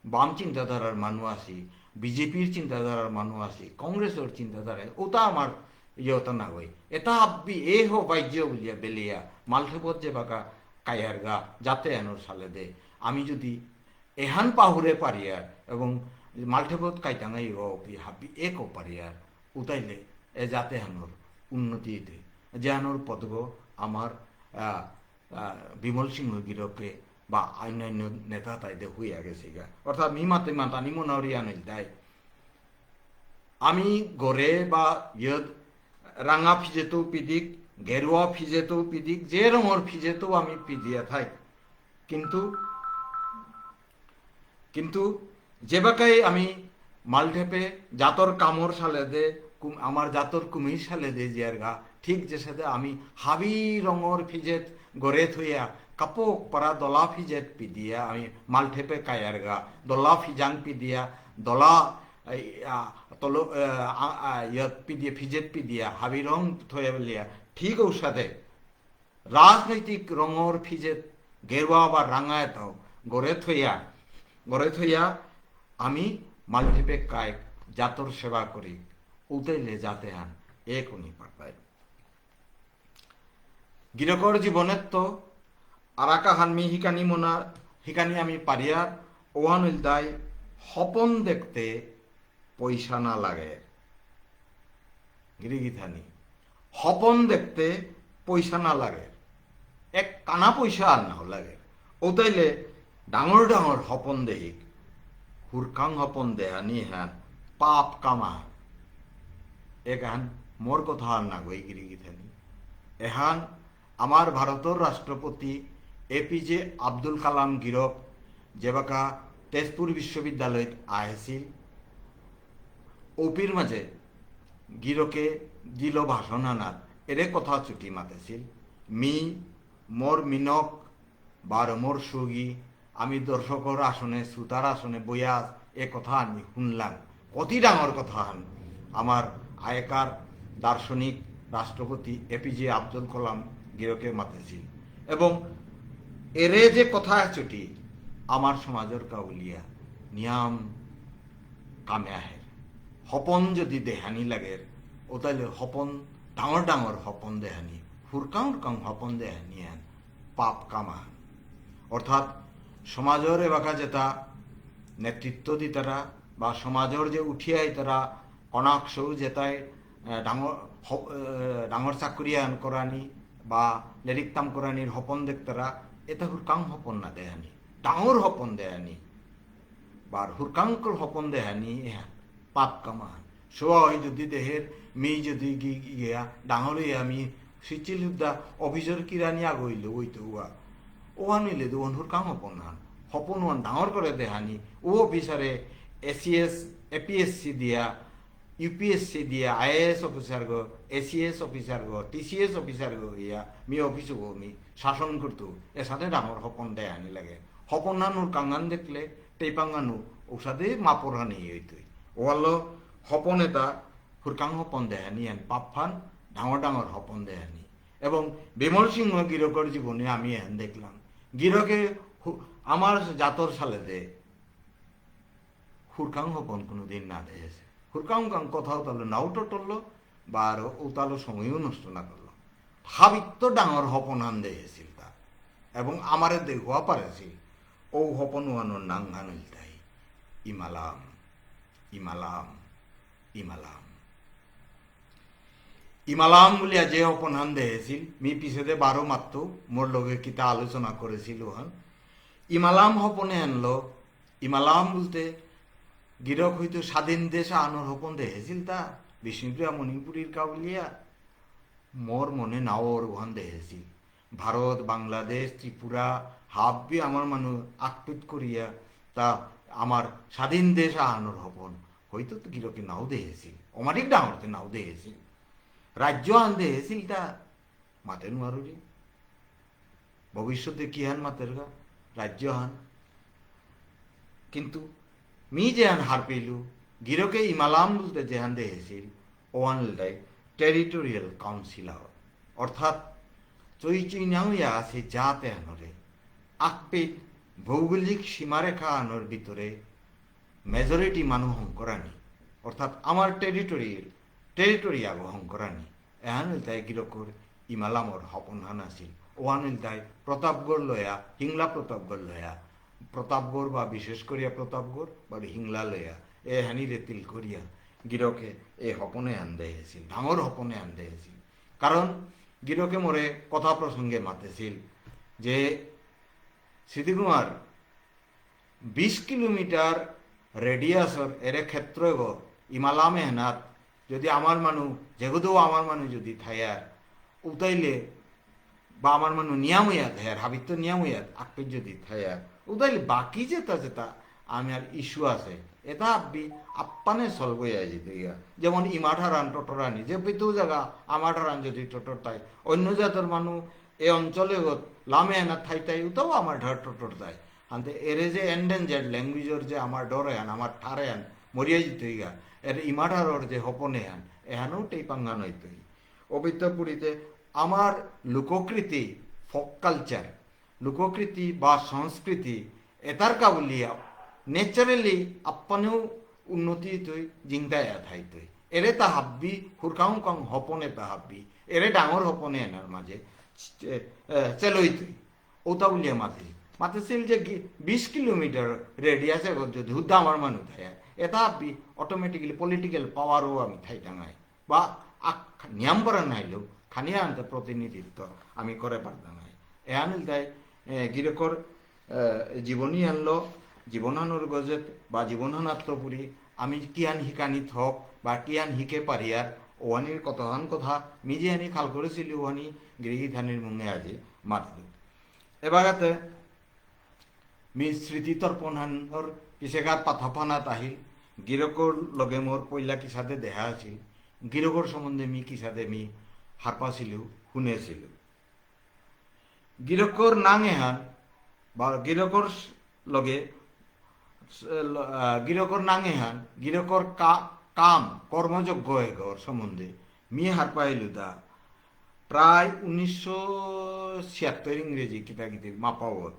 বাম চিন্তাধারার মানুষ আছি বিজেপির চিন্তাধারার মানুষ আছি কংগ্রেসের চিন্তাধারায় ওটা আমার ইয়েটা না হই এটা আব্বি এ হো বাহ্য বলিয়া বেলিয়া মালঠেপত যে বাকা কায়ার গা যাতে এনোর সালে দে আমি যদি এহান পাহুরে পারিয়ার এবং মালঠেপত কাইতাঙাই হাব্বি এক পারিয়ার উতাইলে এ যাতে হানোর উন্নতি দে যে হানোর পদগ আমার বিমল সিংহ গিরকে বা অন্যান্য নেতা তাইতে হইয়া গেছে গা অর্থাৎ মিমাতে মাতানি মনাউরিয়া নই তাই আমি গড়ে বা ইয়দ রাঙা ফিজেতেও পিদিক গেরুয়া ফিজেতেও পিদিক যে রঙর ফিজেতেও আমি পিদিয়া থাই কিন্তু কিন্তু যে বাকাই আমি মালঠেপে জাতর কামর সালে দে আমার জাতর কুমির সালে দে জিয়ার গা ঠিক যে সাথে আমি হাবি রঙর ফিজেত গড়ে থইয়া কাপক পারা দলা ফিজেত পিদিয়া আমি মালঠেপে কায়ার গা দলা ফিজাং পিদিয়া দলা তলো পিদিয়া ফিজেত পিদিয়া হাবি রং থয়ে বলিয়া ঠিক ওর সাথে রাজনৈতিক রঙর ফিজেত গেরুয়া বা রাঙায় তাও গড়ে থইয়া আমি মালঠেপে কায় জাতর সেবা করি উতাইলে যাতে হান এক উনি পাঠায় গিরকর জীবনের তো আরাকা হানমি হিকানি মোনা হিকানি আমি পারিয়ার ওহানুল দায় হপন দেখতে পয়সা না লাগে গিরিগিথানি হপন দেখতে পয়সা না লাগে এক কানা পয়সা আর না লাগে ওতাইলে ডাঙর ডাঙর হপন দেহিক হুরকাং হপন দেহানি হ্যান পাপ কামা এখান মোর কথা আর না গই গিরিগিথানি এহান আমার ভারতের রাষ্ট্রপতি এপিজে আব্দুল কালাম গিরক যেবাকা তেজপুর বিশ্ববিদ্যালয়ত আহেছিল ওপির মাঝে গিরকে দিল ভাষণ আনার এরে কথা ছুটি মাতেছিল মোর মিনক বার মোর সুগী আমি দর্শকর আসনে শ্রোতার আসনে বইয়া এ কথা আমি শুনলাম অতি ডাঙর কথা আমার আগেকার দার্শনিক রাষ্ট্রপতি এপিজে আব্দুল কালাম গিরকে মাতেছিল এবং এরে যে কথা ছুটি আমার সমাজের কাউলিয়া নিয়াম কামে আহের হপন যদি দেহানি লাগে ও তাইলে হপন ডাঙর ডাঙর হপন দেহানি হুরকাং হপন দেহানি আন পাপ কামা অর্থাৎ সমাজের এবাকা যেটা নেতৃত্ব দি তারা বা সমাজের যে উঠিয়াই তারা অনাক্ষৌ যেটাই ডাঙর চাকরিয়ান করানি বা লেরিকতাম করানির হপন দেখতারা এটা হুরকাং হপন না দেহানি ডাঙর হপন দেহানি বা হুরকাঙ্কর হপন দেহানি পাপ কামান সবাই যদি দেহের মেয়ে যদি গিয়া ডাঙর আমি সিচিল অফিসের কিরানি আগইল ওই তো ও আনিলে তো হুরকাং হপন হান হপন ওয়ান ডাঙর করে দেহানি ও অফিসারে এসিএস এপিএসসি দিয়া ইউপিএসসি দিয়া আইএএস অফিসার গো এসিএস অফিসার গো টিসিএস অফিসার গো ইয়া মি অফিস গো মি শাসন করতো এর সাথে ডাঙর হপন দেহানি লাগে হপন হানুর কাঙ্গান দেখলে টেপাঙ্গানু ওর সাথে মাপর হানি হইতই ওয়ালো হপন এটা হুরকাং হপন দেহানি আন পাপফান ডাঙর ডাঙর হপন দেহানি এবং বিমল সিংহ গিরকর জীবনে আমি এন দেখলাম গিরকে আমার জাতর সালে দে হুরকাং হপন কোনোদিন না দেখেছে হুরকাং কথাও তাহলে নাও টললো বা আর ও তাহলে সময়ও নষ্ট না করলো হাবিত্য ডাঙর হপন আন দেখেছিল তা এবং আমারে দেখুয়া পারেছিল ও হপন ওয়ানোর নাঙ্গান তাই ইমালাম ইমালাম ইমালাম ইমালাম বলিয়া যে অপনান দেহেছিল মি পিছেতে 12 মাত্র মোর লগে কিতা আলোচনা করেছিল হন ইমালাম হপনে আনলো। ইমালাম বলতে গিরক হইতো স্বাধীন দেশ আনোর হপন দেখেছিল তা বিষ্ণুপ্রিয়া মণিপুরীর কাবুলিয়া মোর মনে নাও ওর ওখান দেখেছি। ভারত বাংলাদেশ ত্রিপুরা হাব্বি আমার মানুষ আকপিত করিয়া তা আমার স্বাধীন দেশ আনোর হপন হয়তো তো গিরকে নাও দেখেছিল, অমারিক ডাঙরতে নাও দেখেছিল, রাজ্য আন দেখেছিল তা মাতে নোয়ারি ভবিষ্যতে কি হান মাতের গা রাজ্য হান। কিন্তু মি যেহান হার পেলু গিরকে ইমালাম বলতে যেহান দেখেছিল ওয়ানলাই টেরিটোরিয়াল কাউন্সিল অর্থাৎ চই চুইনাউয়া আছে জাতে আনরে আকপিত ভৌগোলিক সীমারেখা আনোর ভিতরে মেজরিটি মানুষ হংকরানি অর্থাৎ আমার টেরিটরি আগো হংকরানি এহানিল তাই গিরকর ইমালামর হপন হান আছিল। ওহানিল তাই প্রতাপগড় লয়া হিংলা প্রতাপগড় লয়া প্রতাপগড় বা বিশেষ করিয়া প্রতাপগড় বা হিংলা লয়া এ হানি রেতিল করিয়া গিরকে এ হপনে আনতে হয়েছিল, ডাঙর হপনে আনতে হয়েছিল। কারণ গিরকে মোরে কথা প্রসঙ্গে মাতেছিল যে স্মৃতিকুমার 20 কিলোমিটার রেডিয়াসর এরে ক্ষেত্র ইমালামে হেনাত যদি আমার মানুষ যেগুলো আমার মানুষ যদি থায়ার উতাইলে বা আমার মানুষ নিয়াম হইয়া থায়ার হাবিত্য নিয়াম হইয়া আকপে যদি থায়ার উতাইলে বাকি যেটা যেটা আমি আর ইস্যু আছে এটা আব্বি আপ্পানে সলভ হইয়া যেতে গিয়া যেমন ইমাঠারান টটরানি যে পেতেও জায়গা আমাঠারান যদি টটর তাই অন্য জাতের মানুষ এ অঞ্চলে লামে হেনাত থাই তাই উতাও আমার ঢার টটর তাই আনতে এরে যে এন্ডেঞ্জার্ড ল্যাঙ্গুয়েজর যে আমার ডরে আন আমার ঠারে আন মরিয়া যেতে গা এর ইমাঠারর যে হপনে আন এহানেও টেই পাঙ্গান হইতই অবিদ্যাপুরীতে আমার লোককৃতি ফক কালচার লোককৃতি বা সংস্কৃতি এটার কাবুলিয়া নেচারেলি আপ্পানেও উন্নতি তৈ জিংতায় থাইতই এরে তা হাব্বি হুরকাউ কাং হপনে তা হাব্বি এরে ডাঙর হপনে এনার মাঝে চেলইতই ওটা বলিয়া মাতেছিল যে 20 কিলোমিটার রেডিয়াসে যদি হুদ্দা আমার মানুষ থায় এটা হাব্বি অটোমেটিক্যালি পলিটিক্যাল পাওয়ারও আমি থাই টাঙাই বা নিয়ম করা নাইলেও খানিয়া আনতে প্রতিনিধিত্ব আমি করে পারতাম নাই এ আনিল তাই গিরকর জীবনী আনলো জীবনানোর গজেত বা জীবনানাত্মপুরী আমি কিয়ান হিকানি থক বা কিয়ান হিকে পারিয়ার ওয়ানির কতহান কথা নিজে আনি খাল করেছিল ওয়ানি গৃহী ধানের মুঙে আজি মাতল এবারাতে মি স্মৃতি তর্পণানোর পিছেগাত পাথাপানাত আহিল গিরকর লগে মোর পইলা কিসাতে দেখা আছিল গিরকর সম্বন্ধে মি কিসাতে মি হারপাছিল শুনেছিল গিরকর নাং এহান বা গিরকর লগে গিরকর নাং এহান গিরকর কাম কর্মযোগ্য এগর সম্বন্ধে মি হার পাইলু দা প্রায় 1976 ইংরেজি কিতাকিতি মাপাওত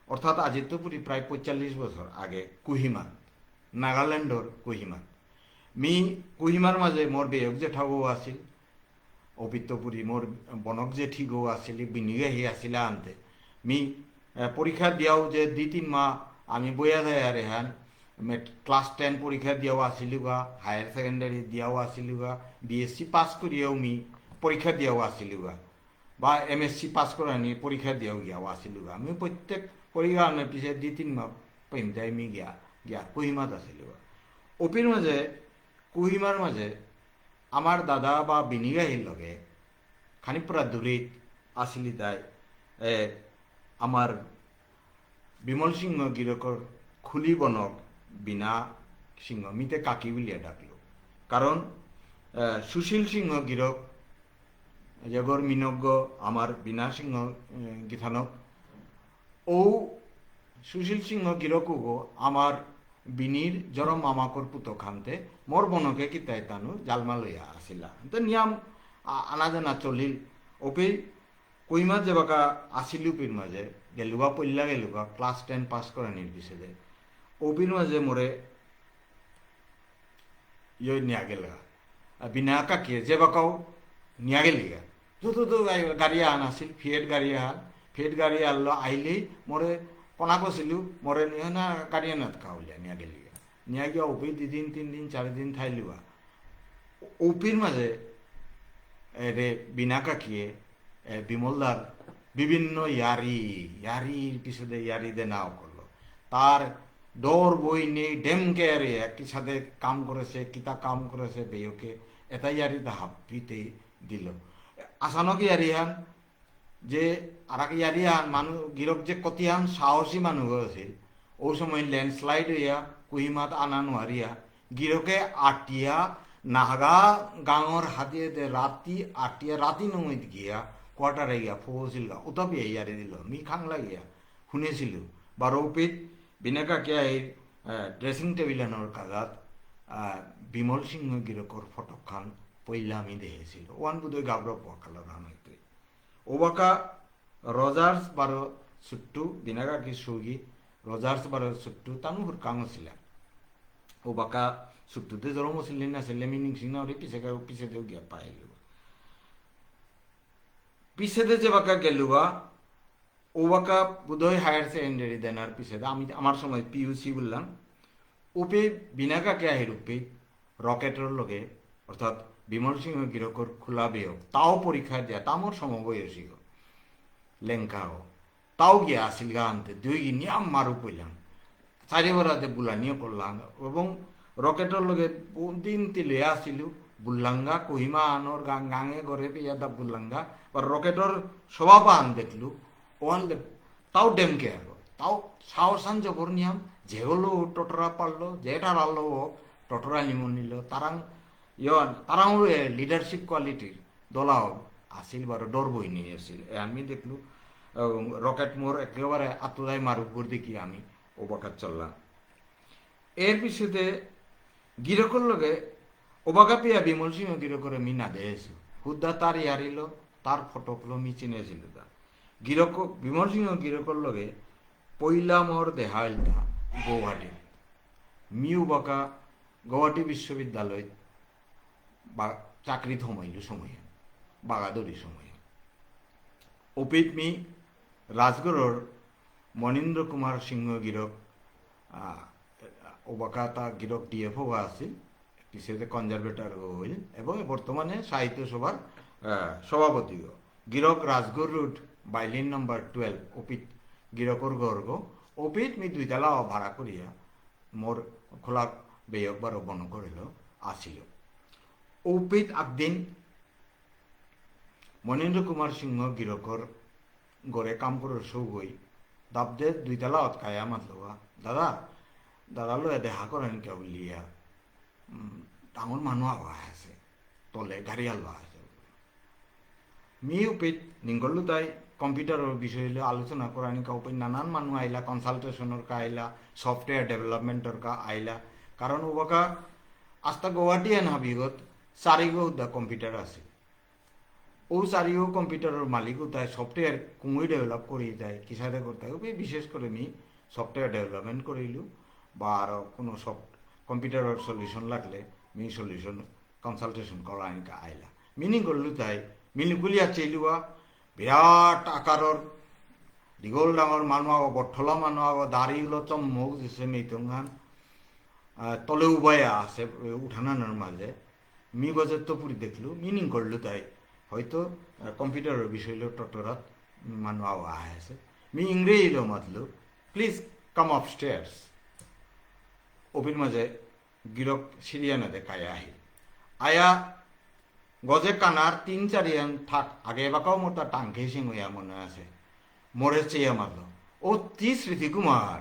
অর্থাৎ আজির তো পুরি প্রায় 45 বছর আগে কুহিমাত নাগাল্যান্ডর কুহিমাত মি কুহিমার মাঝে মোর বেয়ক জেঠাও আছিল অপিত্তপুরী মোর বনক জেঠি গো আসিল বিনিগাহি আসিলা আনতে মি পরীক্ষা দিয়াও যে 2-3 মাহ আমি বইয়া যায় আর এহান ক্লাস 10 পরীক্ষা দিয়াও আসিলু গা হায়ার সেকেন্ডারি দিয়াও আসিলু গা বিএসসি পাস করিয়াও মি পরীক্ষা দিয়াও আসিলু গা বা এমএসসি পাস করানি পরীক্ষা দিয়াও গিয়াও আসিলু গা আমি প্রত্যেক পরীক্ষা আনার পিছিয়ে 2-3 মাহ পেমতাই মি গিয়া কুহিমাত আসিলু গা অপির মাঝে কুহিমার মাঝে আমার দাদা বা বিনিগাহির লগে খানিকপুরা দূরে আসিলি তাই আমার বিমল সিংহ গিরকর খুলি বনক বিনা সিংহ মিতে কাকি বলিয়া ডাকল কারণ সুশীল সিংহ গিরক জগর মিনজ্ঞ আমার বিনা সিংহ গিথানক ও সুশীল সিংহ গিরকু আমার বিনির জরম মামাকর পুতো খানতে মোর বনকে কিতাই তানু জালমা লইয়া আসিলা তো নিয়ম আনা জানা চলিল ওপি কইমা যে বাকা আসিলুপির মাঝে গেলুগা পল্লা গেলুগা ক্লাস 10 পাস করে নির পিছে ওপির মাঝে মোরে ইয়ে নিয়া গেলগা বিনা কাকিয়ে যে বাকাও নিয়া গেলিগা তো গাড়ি আন আসিল ফিয়েট গাড়ি আনলো আইলেই মোরে কনা কছিলু মরে নিয়ে না গাড়ি আনাত খাওলিয়া নিয়া গেলিগা নিয়া গিয়া ওপি 2 দিন 3 দিন 4 দিন থাইলুগা ওপির মাঝে রে বিনা কাকিয়ে বিমলদার বিভিন্ন ইয়ারির পিছনে ইয়ারিতে নাও করলো তার ডর বই নেই ডেমকে আরে একই সাথে কাম করেছে কিতা কাম করেছে বেয়কে এটা ইয়ারিতে হাপিতে দিল আসানক ইয়ারিহান যে আর এক ইয়ারিহান মানুষ গিরক যে কতিয়ান সাহসী মানুষ আছিল ওই সময় ল্যান্ডস্লাইড হইয়া কুহিমাত আনা নোয়ারিয়া গিরকে আটিয়া নাগা গাঁৱৰ হাতীয়ে ৰাতি আটিয়া ৰাতি নমৈত গিয়া কোৱাৰ্টাৰে গিয়া ফৌছিল উতপি ইয়াৰে দিল মি খাংলা গিয়া শুনেছিলো বাৰৌপিত বিনাকাকে ড্রেসিং টেবিলানোর কাগাত বিমল সিংহ গিরকর ফটোখান পইলা আমি দেখেছিল ওয়ান বুধই গাবর পকালো রান হইতে ওবাকা রজার্স বারো সুট্টু বিনাকাকি সুগি রজার্স বারো সুট্টু তানু হুরকাং ছিল ওবাকা সুট্টুতে জরম ছিল না ছিল মিনিং সিংহ পিছে গিয়া পাইল পিছেতে যে বাকা গেলুয়া ওবাকা বুধই হায়ার সেকেন্ডারি দেনার পিছেতে আমি আমার সময় পিইউসি বললাম ওপে বিনাকাকে আহির উপে রকেটের লগে অর্থাৎ বিমল সিংহ গিরকর খোলা বেয় তাও পরীক্ষা দিয়া তামর সমবয়সী লেঙ্কাও তাও গিয়া আসিল গা আনতে দুই নিয়াম মারু পইলাম চারি বরাতে বুলানিও করলাম এবং রকেটের লগে দিন তিলে আসিল বুল্লাঙ্গা কহিমা আনর গাঙে গড়ে পেয়াদা বুল্লাঙ্গা বা রকেটের স্বভাব আন দেখলু ওয়ান তাও ডেমকে আলো তাও সাহসান জবর নিয়াম যে হলো টটরা পারলো যেটা রালো টটরা নিমন নিল তারাং তারাও লিডারশিপ কোয়ালিটির দলাও আসিল বার ডর বই নিয়ে আসিল আমি দেখলু রকেট মোর একেবারে আত্মদায় মারুপুর দেখি আমি ও বাকাত চললাম এর পিছতে গিরকর লগে ওবাকা পিয়া বিমল সিংহ গিরকরে মি না দেয়েছি হুদ্দা তার ইয়ারিল তার ফটোগুলো মি চিনেছিল তা গিরক বিমল সিংহ গিরকর লগে পইলা মোর দেহাইলটা গৌহাটি মিউ বাকা গৌহাটি বিশ্ববিদ্যালয় বা চাকরি থমাইল সময়ে বাগাদরি সময়ে অপিত মি রাজগড়র মনীন্দ্র কুমার সিংহ গিরক ওবাকা তা গিরক ডিএফও আছিল পিছতে কনজারভেটর হইল এবং বর্তমানে সাহিত্য সভার সভাপতিও গিরক রাজগড় রুট বাইলিন নম্বর 12 অপিত গিরকর গর্গ অপিত মি দুইতলা ভাড়া করিয়া মোর খোলা বেয়ক বার বন করিল আসিল অপিত একদিন মনীন্দ্র কুমার সিংহ গিরকর গড়ে কাম করার সৌগ হই দাবদে দুইতলা অতকায়া মাতলবা দাদা দাদা লো দেখা করেন কে বলিয়া ডাঙর মানুষ আওয়া আছে তলে গাড়ি আলোয়া আছে মি উপিত নিঙ্গলু তাই কম্পিউটারের বিষয় আলোচনা করা নিকা উপর নানান মানুষ আইলা কনসালটেশনের কা আইলা সফটওয়্যার ডেভেলপমেন্টের কা আইলা কারণ ওবাকা আস্তা গুয়াহাটি এন হাবিগত চারিগো কম্পিউটার আছে ও চারিগো কম্পিউটারের মালিক তাই সফটওয়্যার কুমুই ডেভেলপ করি যায় কিসারে করতে হবে বিশেষ করে মি সফটওয়্যার ডেভেলপমেন্ট করিলু বা আর কোনো কম্পিউটারের সলিউশন লাগলে মি সলিউশন কনসালটেশন করা নিকা আইলা মিনিং করলু তাই মিনিগুলিয়া চেলুয়া বিরাট আকারর দীঘল ডাঙর মানুষ আগ বঠলা মানুষ আগ দাড়ি হলো চম্মক দিছে মেইতঙ্গান তলে উবায়া আছে উঠানানোর মাঝে মি গজের তো পুরি দেখলু মিনিং করলু তাই হয়তো কম্পিউটারের বিষয় টটরাত মানুষ আওয়া আছে মি ইংরেজিলো মাতলু প্লিজ কাম আপ স্টেয়ার্স অপির মাঝে গিরক সিরিয়ানা দেখায় আহি আয়া গজে কানার 3-4 ইয়ান থাক আগে বাকাও মোটা টাঙ্কে সিং হইয়া মনে আছে মরে চেয়ে মারল ও তি স্মৃতি কুমার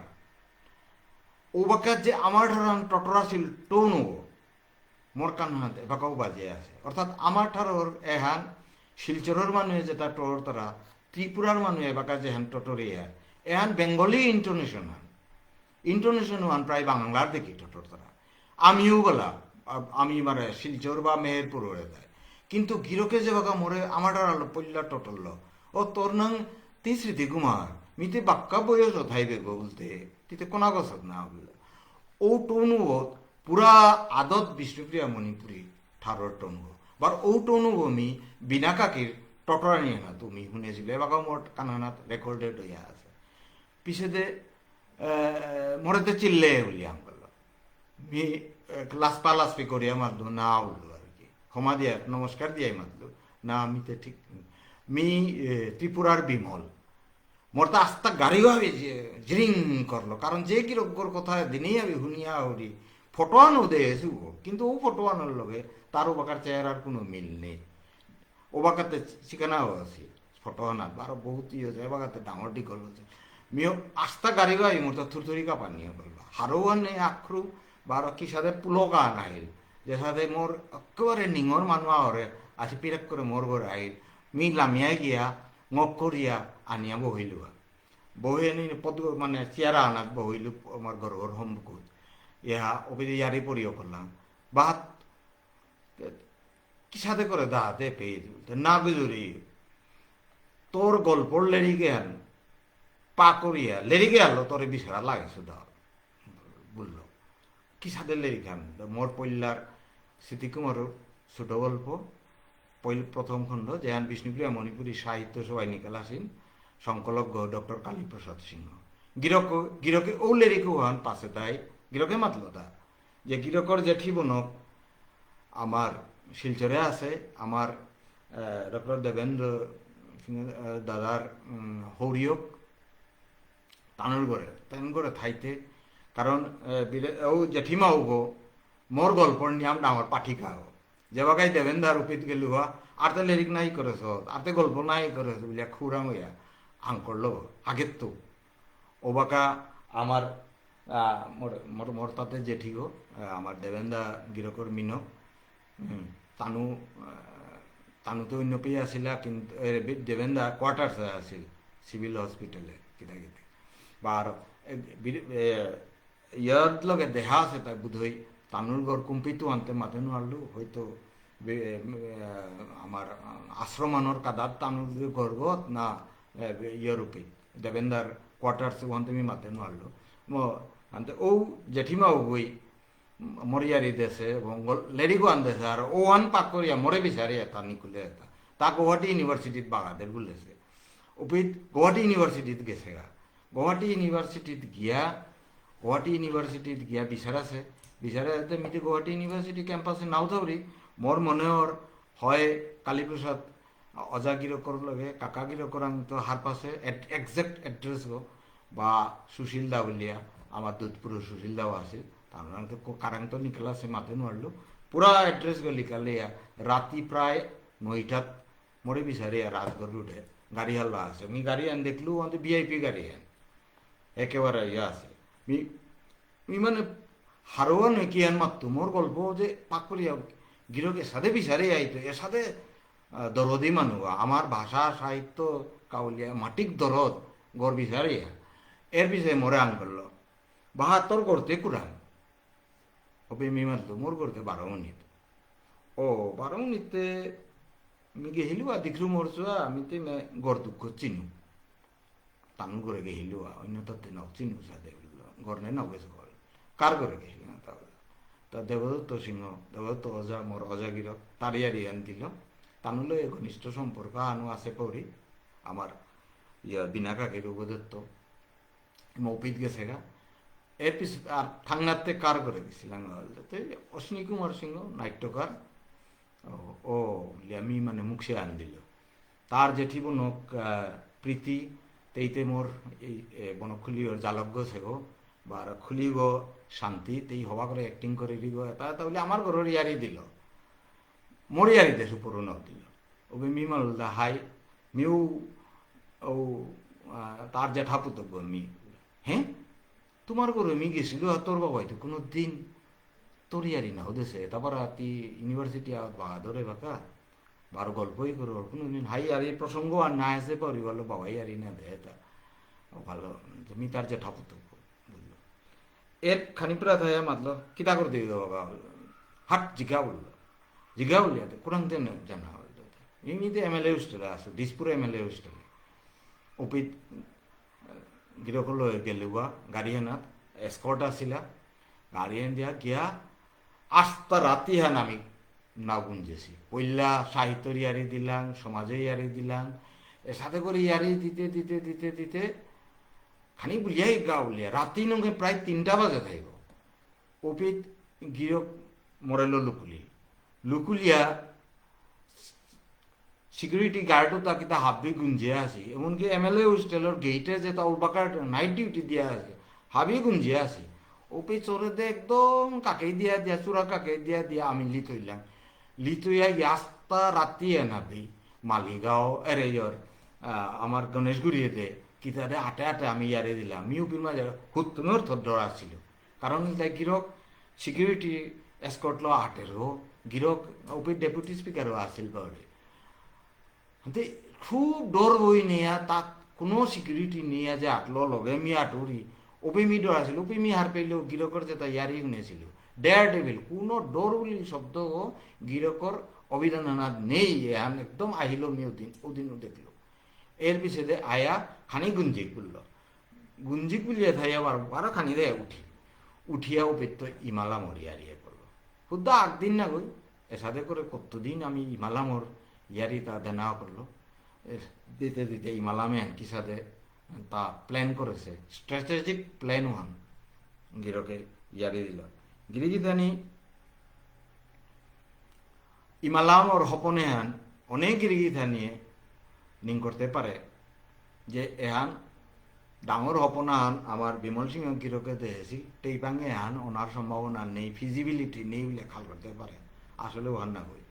ও বাকা যে আমার ঠারাং টটরা ছিল টোনো মোর কান্নাত এবাকাও বাজে আছে অর্থাৎ আমার ঠারর এহান শিলচরের মানুষ যেটা টর তারা ত্রিপুরার মানুষ এবাকা যেহান টটরিয়া এহান বেঙ্গলি ইন্টোনেশন ওয়ান প্রায় বাংলার দেখি টটর তারা আমিও বলা আমি মানে শিলচর বা মেহেরপুর দেয় কিন্তু গিরকে যে বাকা মরে আমার আলো পল্লা টটল ও তোর নাং তি স্মৃতি কুমার মিতে বাক্কা বয়স থাইবে গো বলতে তিতে কোনা গছত না বললে ও টনুবত পুরা আদত বিষ্ণুপ্রিয়া মণিপুরী ঠারর টনু বার ও টনু মি বিনা কাকির টটরা নিয়ে না তুমি শুনেছিলে বাকা মোট কানানাত রেকর্ডেড হইয়া আছে পিছেতে মরেতে চিল্লে বলি আঙ্কল মি লাসপি করিয়া মারলো না বললো আর কি ক্ষমা দিয়া নমস্কার দিয়াই মারলো না আমি তো ঠিক মি ত্রিপুরার বিমল মোর তো আস্তা গাড়িও আমি জিরিং করলো কারণ যে কিরকর কথা দিনেই আমি শুনিয়া হরি ফটোয়ানো দেয়েছি কিন্তু ও ফটোয়ানোর লগে তার ওবাকার চেহারার কোনো মিল নেই ওবাকাতে ঠিকানাও আছে ফটোয়ানাত আরো বহুত ইয়ে আছে এবাকাতে ডাঙর দীঘল হচ্ছে মিও আস্তা গাড়িও আমি মোর তো থুরথুরি কাপা নিয়ে করলো হারও নেই আখরু বা কি সাথে পুলকা নাহিল যে সাথে মোর একেবারে নিঙর মানুষ হরে আসি পিরাক করে মোর ঘরে আহিল মি লামিয়া গিয়া ngọc করিয়া আনিয়া বহিলু বহি আনি পদ মানে চেয়ারা আনাত বহিলু আমার ঘর সম্মুখত ইহা অবিধি ইয়ারি পরিও করলাম বাহাত কি সাথে করে দাহাতে পেয়ে না বুঝুরি তোর গল্পর লেরিকে আন পা করিয়া লেরিকে আনলো তোর বিছাড়া লাগে শুধু বললো কি সাথে লেরিকে আন মোর পল্লার স্মৃতিকুমারের ছোট গল্প প্রথম খণ্ড যেহান বিষ্ণুপ্রিয়া মণিপুরী সাহিত্য সভায় নিকালাসীন সংকলক ডক্টর কালীপ্রসাদ সিংহ গিরকে ও লেরিকে হন পাশে তাই গিরকে মাতলো তা যে গিরকর জেঠি বনক আমার শিলচরে আছে আমার ডক্টর দেবেন্দ্র দাদার হরিয়ক তানুর করে থাইতে কারণ ও জেঠিমা হব মোর গল্পর নিয়াম ডাঙর পাঠিকা হোক যে বাকাই দেবেন্দার উপিত গেলু আর তো লেরিক নাই করেছ আর তো গল্প নাই করেছ বলিয়া খুরাম হইয়া আং করলো আগের তো ও বাকা আমার মোর তাতে জেঠি গো আমার দেবেন্দা গিরকর মিনক তানু তো অন্য পেয়ে আসিলা কিন্তু দেবেন্দা কোয়ার্টার্সে আসিল সিভিল হসপিটালে কিতা কিতা বা আর ইয়ার লগে দেখা আছে তাই বোধহয় তানুর ঘর কুম্পিতো আনতে মাতে নোৱাৰলো হয়তো আমার আশ্রমানোর কাদার তানুর গর্গত না ইয়েরূপে দেবেন্দার কোয়ার্টার্স ওখান তুমি মাতে নোৱাৰলো আনতে ও জেঠিমা বই মরিয়ারি দেশে এবং লেরিগো আন দেশে আর ও আন পাক করিয়া মরে বিচারি এটা নিকুলে এটা তা গুয়াহাটি ইউনিভার্সিটিত বাগাদের বলেছে উপিত গুয়াহাটি ইউনিভার্সিটিত গেছে গা গুয়াহাটি ইউনিভার্সিটিত গিয়া বিচারাছে বিচারাতে মিতে গুয়াহাটি ইউনিভার্সিটি ক্যাম্পাসে নাও থাকি মোর মনেহর হয় কালীপ্রসাদ অজা গিরকর লগে কাকা গিরকর আমি তো হার পাশে একজ্যাক্ট এড্রেস গো বা সুশীল দা বলিয়া আমার দুধপুরের সুশীল দাও আছে তার তো কারাং তো নিকলাসে মাতে নোৱাৰলো পুরা এড্রেস গো লিখালিয়া রাতি প্রায় 9টাত মরে বিচারিয়া রাজগড় রুটে গাড়ি হাল্লা আছে আমি গাড়ি আন দেখলু আমাদের ভিআইপি গাড়ি আন একেবারে ইয়ে আছে মি মানে হারোয়া নয় কি আন মাত্র মোর গল্প যে পাক করিয়া গিরকে সাথে বিচারে আইতো এর সাথে দরদি মানুষ আমার ভাষা সাহিত্য কাউলিয়া মাটিক দরদ গড় বিচারিয়া এর বিষয়ে মোরে আন করলো 72 করতে কুরান ওপে মি মারতো মোর করতে 12 মিনিট ও 12 মিনিটে আমি গেহিলু আর দেখলু মোর চুয়া আমি তো গড় দুঃখ চিনু টান করে গেহিলু অন্য তাতে নাও চিনু সাথে গড়নে নাও গেছে গল কার করে গেহিল না তাহলে তা দেবদত্ত সিংহ দেবদত্ত অজা মোর অজাগিরক তারিয়ারি আন দিল তানুলো ঘনিষ্ঠ সম্পর্ক আনু আছে পড়ি আমার ইয়া বিনাকাকে রূপদত্ত মৌপিত গেছে গা এর পিছনে আর থাংনাতে কার করে গেছিলাম অশ্বিনী কুমার সিংহ নাট্যকার ও আমি মানে মুখে আন দিল তার জেঠি বনক প্রীতি তেইতে মোর এই বনক খুলিও জালজ্ঞ সেগো বা খুলিব শান্তি তেই হওয়া করে অ্যাক্টিং করে দিব এটা তাহলে আমার ঘরের ইয়ারি দিল মোর ইয়ারি দেশ উপরও ন দিল ওবে মি মালদা হাই মিউ ও তার জেঠা পুতব্য মি হ্যাঁ তোমার ঘরে মি গেছিল তোর বাবা হয়তো কোনো দিন তোর ইয়ারি না ওদেশে তারপর তুই ইউনিভার্সিটি বাহাদরে বাঁকা বারো গল্পই করো কোনোদিন হাই আর এই প্রসঙ্গ আর না এসে পারি বলো বাবাই আর না দেয় তা ভালো তুমি তার যে ঠাকুর বুঝলো এর খানিপুরা থাকা মাতলো কিতা করে দিবি বাবা হাট জিজ্ঞা বললো কোরআন জানা হইলো এমনিতে এমএলএ হোস্টেলে আছে দিসপুর এমএলএ হোস্টেলে অপিত গিরকল গেলুয়া গাড়ি আনাত এসকর্ট আসিলা গাড়ি আন দিয়া গিয়া আস্তা রাতি হান আমি নাও গুঞ্জেছি পইলা সাহিত্যর ইয়ারি দিলাম সমাজে ইয়ারি দিলাম এর সাথে করে ইয়ারি দিতে খানি বুলিয়াই গা বুলিয়া রাতি নঙ্গে প্রায় 3টা বাজে থাকব অপিত গিরক মরেল লুকুলিয়া সিকিউরিটি গার্ডও তাকে তা হাবি গুঞ্জিয়ে আছে, এমনকি MLA হোস্টেলের গেইটে যে তা উল্পাকার নাইট ডিউটি দিয়া আছে হাবি গুঞ্জিয়ে আছে। ওপি চোরে দে একদম কাকে দিয়া চূড়া কাকে দিয়া আমি লিতইলাম, লিতইয়া ইয়াস্তা রাতি এনাবি মালিগাঁও এরেয়র আমার গণেশগুড়িয়ে দে কিতারে আটে আটে আমি ইয়ারে দিলাম মিউপির মাঝে হুত্তমের থর আসছিল। কারণ তাই গিরক সিকিউরিটি এসকর্ট লো আটেরও গিরক ওপি ডেপুটি স্পিকারও আসছিল পারে। খুব ডর বই নিয়া তাক কোনো সিকিউরিটি নিয়ে যে আটলো লগে মি আটুরি ওপি মি ডর আছিল, ওপি মি হার পেলেও গিরকর যে তা ইয়ারি শুনেছিল ডেয়ার ডেভিল, কোনো ডর বলি শব্দ গিরকর অভিধানাত নেই। এহান একদম আহিল মি ওদিনও দেখলো। এর পিছনে আয়া খানি গুঞ্জিক বলল, গুঞ্জিক বুলিয়ে থাই আবার বারো খানি দেয় উঠিয়া ওপের তো ইমালা মরিয়ারিয়ে করলো। শুদ্ধ 8 দিন না গই এসাথে করে কতদিন আমি ইমালামর ইয়ারি তা দেনা করলো। দিতে দিতে ইমালামে কি সাথে তা প্ল্যান করেছে, স্ট্র্যাটেজিক প্ল্যান ওয়ান গিরকে ইয়ারি দিল। গিরিগিতানি ইমালামর হপনে হান অনেক গিরিগিতা নিয়ে নিং করতে পারে যে এহান ডাঙর হপনা হান আমার বিমল সিংহ গিরকে দেখেছি টেইপাঙ্গে হান ওনার সম্ভাবনা নেই, ফিজিবিলিটি নেই বলে খাল করতে পারে। আসলে ওহান না হই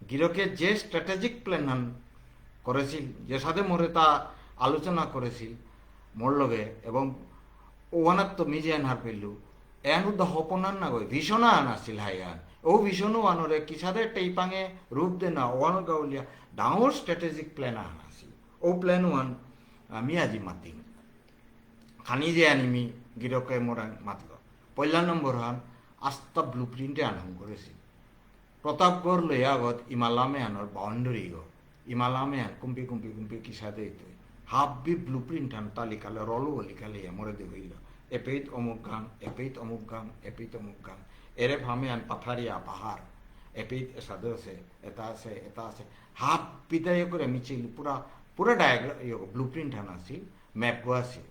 গিরকে যে স্ট্র্যাটেজিক প্ল্যান হান করেছিল, যে সাথে মোরে তা আলোচনা করেছিল মোর লগে, এবং ওহানার তো মিজে হার পেলু এন উদ্দা হপনার না গই ভীষণ আন আসছিল হাইয়ান ও ভীষণও আনরে কি সাথে টেইপাঙ্গে রূপ দে না ওয়ান গাউলিয়া ডাঙর স্ট্র্যাটেজিক প্ল্যান আন আসছিল। ও প্ল্যান ওয়ান আমি আজি মাতিম খানি যে আনিমি গিরকে মোরা মাতল। পয়লা নম্বর হান আস্তা ব্লু প্রিন্টে আনন্দ করেছিল প্রতাপগড় লইয়া আগত ইমালামে আনর বাউন্ডারি গো ইমালামে আন কুম্পি কুম্পি কুম্পি কি সাথে হাব্বি ব্লু প্রিন্ট আন তালিকালে রলো লিখালে মরে দে হইল এপেইত অমুক গান এপেইত অমুক গান এপেইত অমুক গান এরে ভামে আন পাথারিয়া পাহাড় এপেইত সাথে আছে এটা আছে এটা আছে হাফ বিদায় করে মিছিল পুরা পুরা ডায়াগ্রাম ব্লু প্রিন্ট আন আছিল ম্যাপ আছিল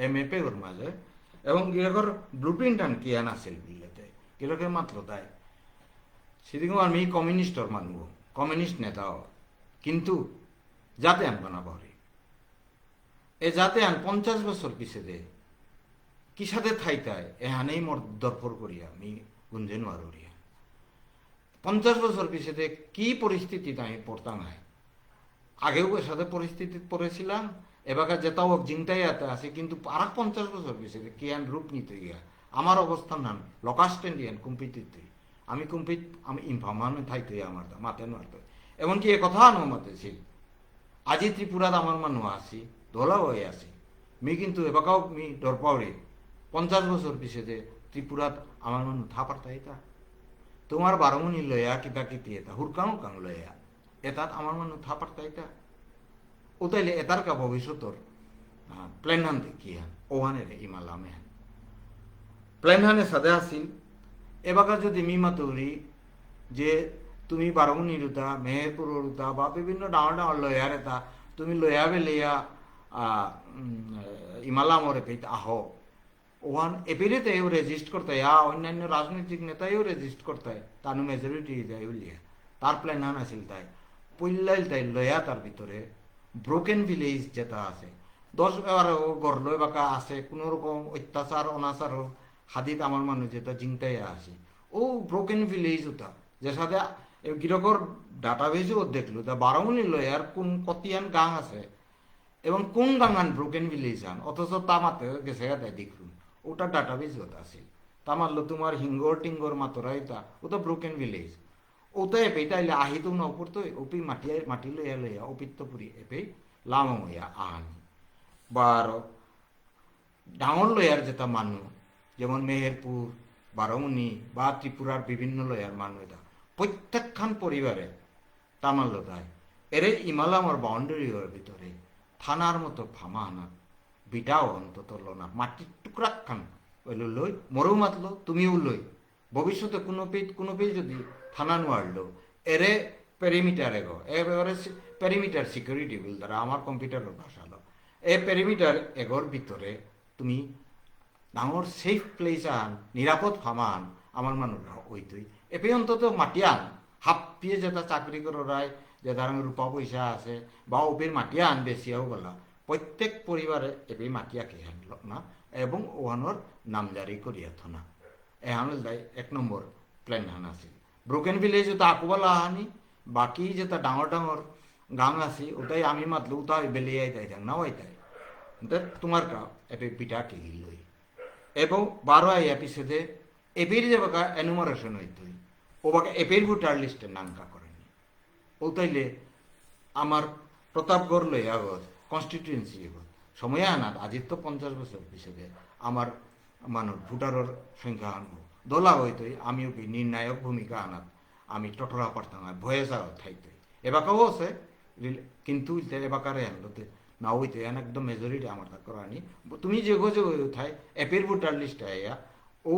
এ ম্যাপে ওর মাঝে এবং গিরকর ব্লু প্রিন্ট আন কি আন আছিল বিলেতে গিরকে মাত্র তাই সেদিকে আমি কমিউনিস্টর মানব কমিউনিস্ট নেতাও কিন্তু যাতে আন বানাবো এ যাতে আন 50 বছর পিছে দে কি সাথে থাইতায় এহানেই মোর দরপর করিয়া আমি গুঞ্জে নোয়ারিয়া 50 বছর পিছে দে কি পরিস্থিতি আমি পড়তাম হয় আগেও এর সাথে পরিস্থিতি পড়েছিলাম এবার যেটাও জিংটাই আছে কিন্তু আর 50 বছর পিছে কি আন রূপ নিতে গিয়া আমার অবস্থান নান লকাস্টেন্ডিয়ান কুম্পিতে আমি কুম্পিত আমি ইনফামান থাইতে আমার মাতে নোয়ারতে এমনকি এ কথা অনুমাতেছিল আজি ত্রিপুরাত আমার মানুষ আছি ধোলা হয়ে আছি মি কিন্তু এবাকাও মি ডর পাওরে 50 বছর পিছে যে ত্রিপুরাত আমার মানুষ থাপার তাইতা তোমার বারমুনি লয়া কিতা কিতি এটা হুরকাং কাং লয়া এটাত আমার মানুষ থাপার তাইতা ও তাইলে এটার কা ভবিষ্যতর প্ল্যান হান দেখি হান ওহানে রে ইমালামে হান প্ল্যান হানে সাদে আসিল এবাকা যদি মি মাতুরি যে তুমি বারমুনি রুতা মেহেরপুর রুতা বা বিভিন্ন ডাঙর ডাঙর লয়ার এটা তুমি লয়াবে লইয়া ইমালামরে পেতে আহ ওহান এপিরেতে এও রেজিস্ট করতে অন্যান্য রাজনৈতিক নেতাইও রেজিস্ট করতে তানু মেজরিটি যায় বলিয়া তার প্ল্যান হান আছিল তাই পইলাইল তাই লয়া তার ভিতরে ব্রোকেন ভিলেজ যেটা আছে 10-12 গড় লয় বাকা আছে কোনো রকম অত্যাচার অনাচার হাদিত আমার মানুষ যেটা জিংতাই আছে ও ব্রোকেন ভিলেজ ওটা যে সাথে গিরকর ডাটাবেজও দেখলো তা বারমুনি লয়ার কোন কতিয়ান গাং আছে এবং কোন গাঙান ব্রোকেন ভিলেজ আন অথচ তামাতে গেছে তাই দেখলুন ওটা ডাটাবেজ ওটা আছে তামারলো তোমার হিঙ্গর টিঙ্গর মাতরা এটা ওটা ব্রোকেন ভিলেজ ওটা এপে তাইলে আহিত না উপর তো ওপি মাটি লইয়া লইয়া অপিত্তপুরি এপে লামা হইয়া আন বার ডাঙর লয়ার যেটা মানুষ যেমন মেহেরপুর বারমুনি বা ত্রিপুরার বিভিন্ন লয়ার মানুষ এটা প্রত্যেকখান পরিবারে তামাল্লো তাই এরে ইমালামর বাউন্ডারির ভিতরে থানার মতো ফামা আনা বিটাও অন্তত না মাটির টুকরা খান ওইলো লই মরেও মাতলো তুমিও লই ভবিষ্যতে কোনো পেজ যদি থানা নোয়ারলো এরে পেরিমিটার এগো এবারে পেরিমিটার সিকিউরিটি বিল দ্বারা আমার কম্পিউটারের ভাষালো এ পেরিমিটার এগোর ভিতরে তুমি ডাঙর সেফ প্লেস আন নিরাপদ ফামা আন আমার মানুষ ওই তুই এপে অন্তত মাটি আন হাপ্পিয়ে যেটা চাকরি করায় যে ধারণ রূপা পয়সা আছে বা ওপির মাটিয়া আন বেশিয়াও গলা প্রত্যেক পরিবারে এপি মাটিয়া কে আনল না এবং ওহানোর নামজারি করিয়া থনা এহান দায় 1 নম্বর প্ল্যান হান আছিল ব্রোকেন ভিলেজ তো আকবালা হানি বাকি যেটা ডাঙর ডাঙর গাং আছে ওটাই আমি মাতলো ওটা বেলিয়াই তাই যাং না ওইটাই তোমার কা এপি পিঠা কে গিলই এবং 12 এপিসোডে এপির যে বাকা এনুমারেশন হইতই ও বাকা এপির ভোটার লিস্টে নামকা করেনি ও তাইলে আমার প্রতাপগড় লই আগত কনস্টিটুয়েন্সি আগত সময় আনাত আজির তো 50 বছর পিছনে আমার মানুষ ভোটারের সংখ্যা আনবো দোলা হইতই আমিও কি নির্ণায়ক ভূমিকা আনাত আমি টটরা পারতাম ভয়ে যাওয়া থাইতই এবাকাও আছে কিন্তু এবাকারে আনলোতে না হইতে একদম মেজরিটি আমার তা করানি তুমি যে গো যে থাই এপির ভোটার লিস্ট আইয়া ও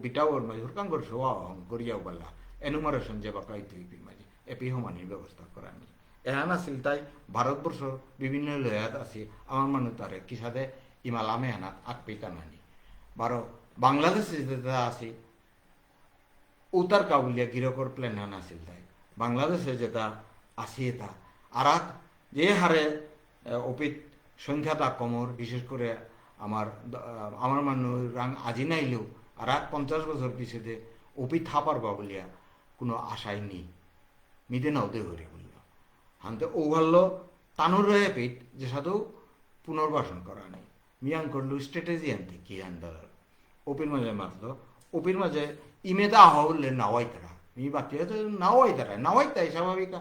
বিটাও মাঝে কাঙ্গর সোয়া করিয়াও বললা এনুমারেশন যে বাকা হইতে মাঝে এপি সমানির ব্যবস্থা করানি এহান আছিল তাই ভারতবর্ষ বিভিন্ন লয়াত আছে আমার মানুষ তারে কিসাদে ইমালামে আনাত আকপিতা নানি বারো বাংলাদেশে যেটা আছে উত্তর কাবুলিয়া গিরকর প্ল্যান হান আছিল তাই বাংলাদেশে যেটা আছে এটা আর যে হারে অপিত সংখ্যাটা কমর বিশেষ করে আমার মানুষ রাং আজি নাইলেও আর 50 বছর পিছনে অপিত থাপারবা বলিয়া কোনো আশাই নেই মিদে নাও দে হরি বলল হানতে ও ভাল্লো তানুর রয়ে পিঠ যে সাধু পুনর্বাসন করা নেই মিয়াং করলো স্ট্র্যাটেজি আনতে কি আন্দার ওপির মাঝে মাতলো ওপির মাঝে ইমেদা হলে নাওয়াই তারা মি বাকি নাওয়াই তারা নাওয়াই তাই স্বাভাবিক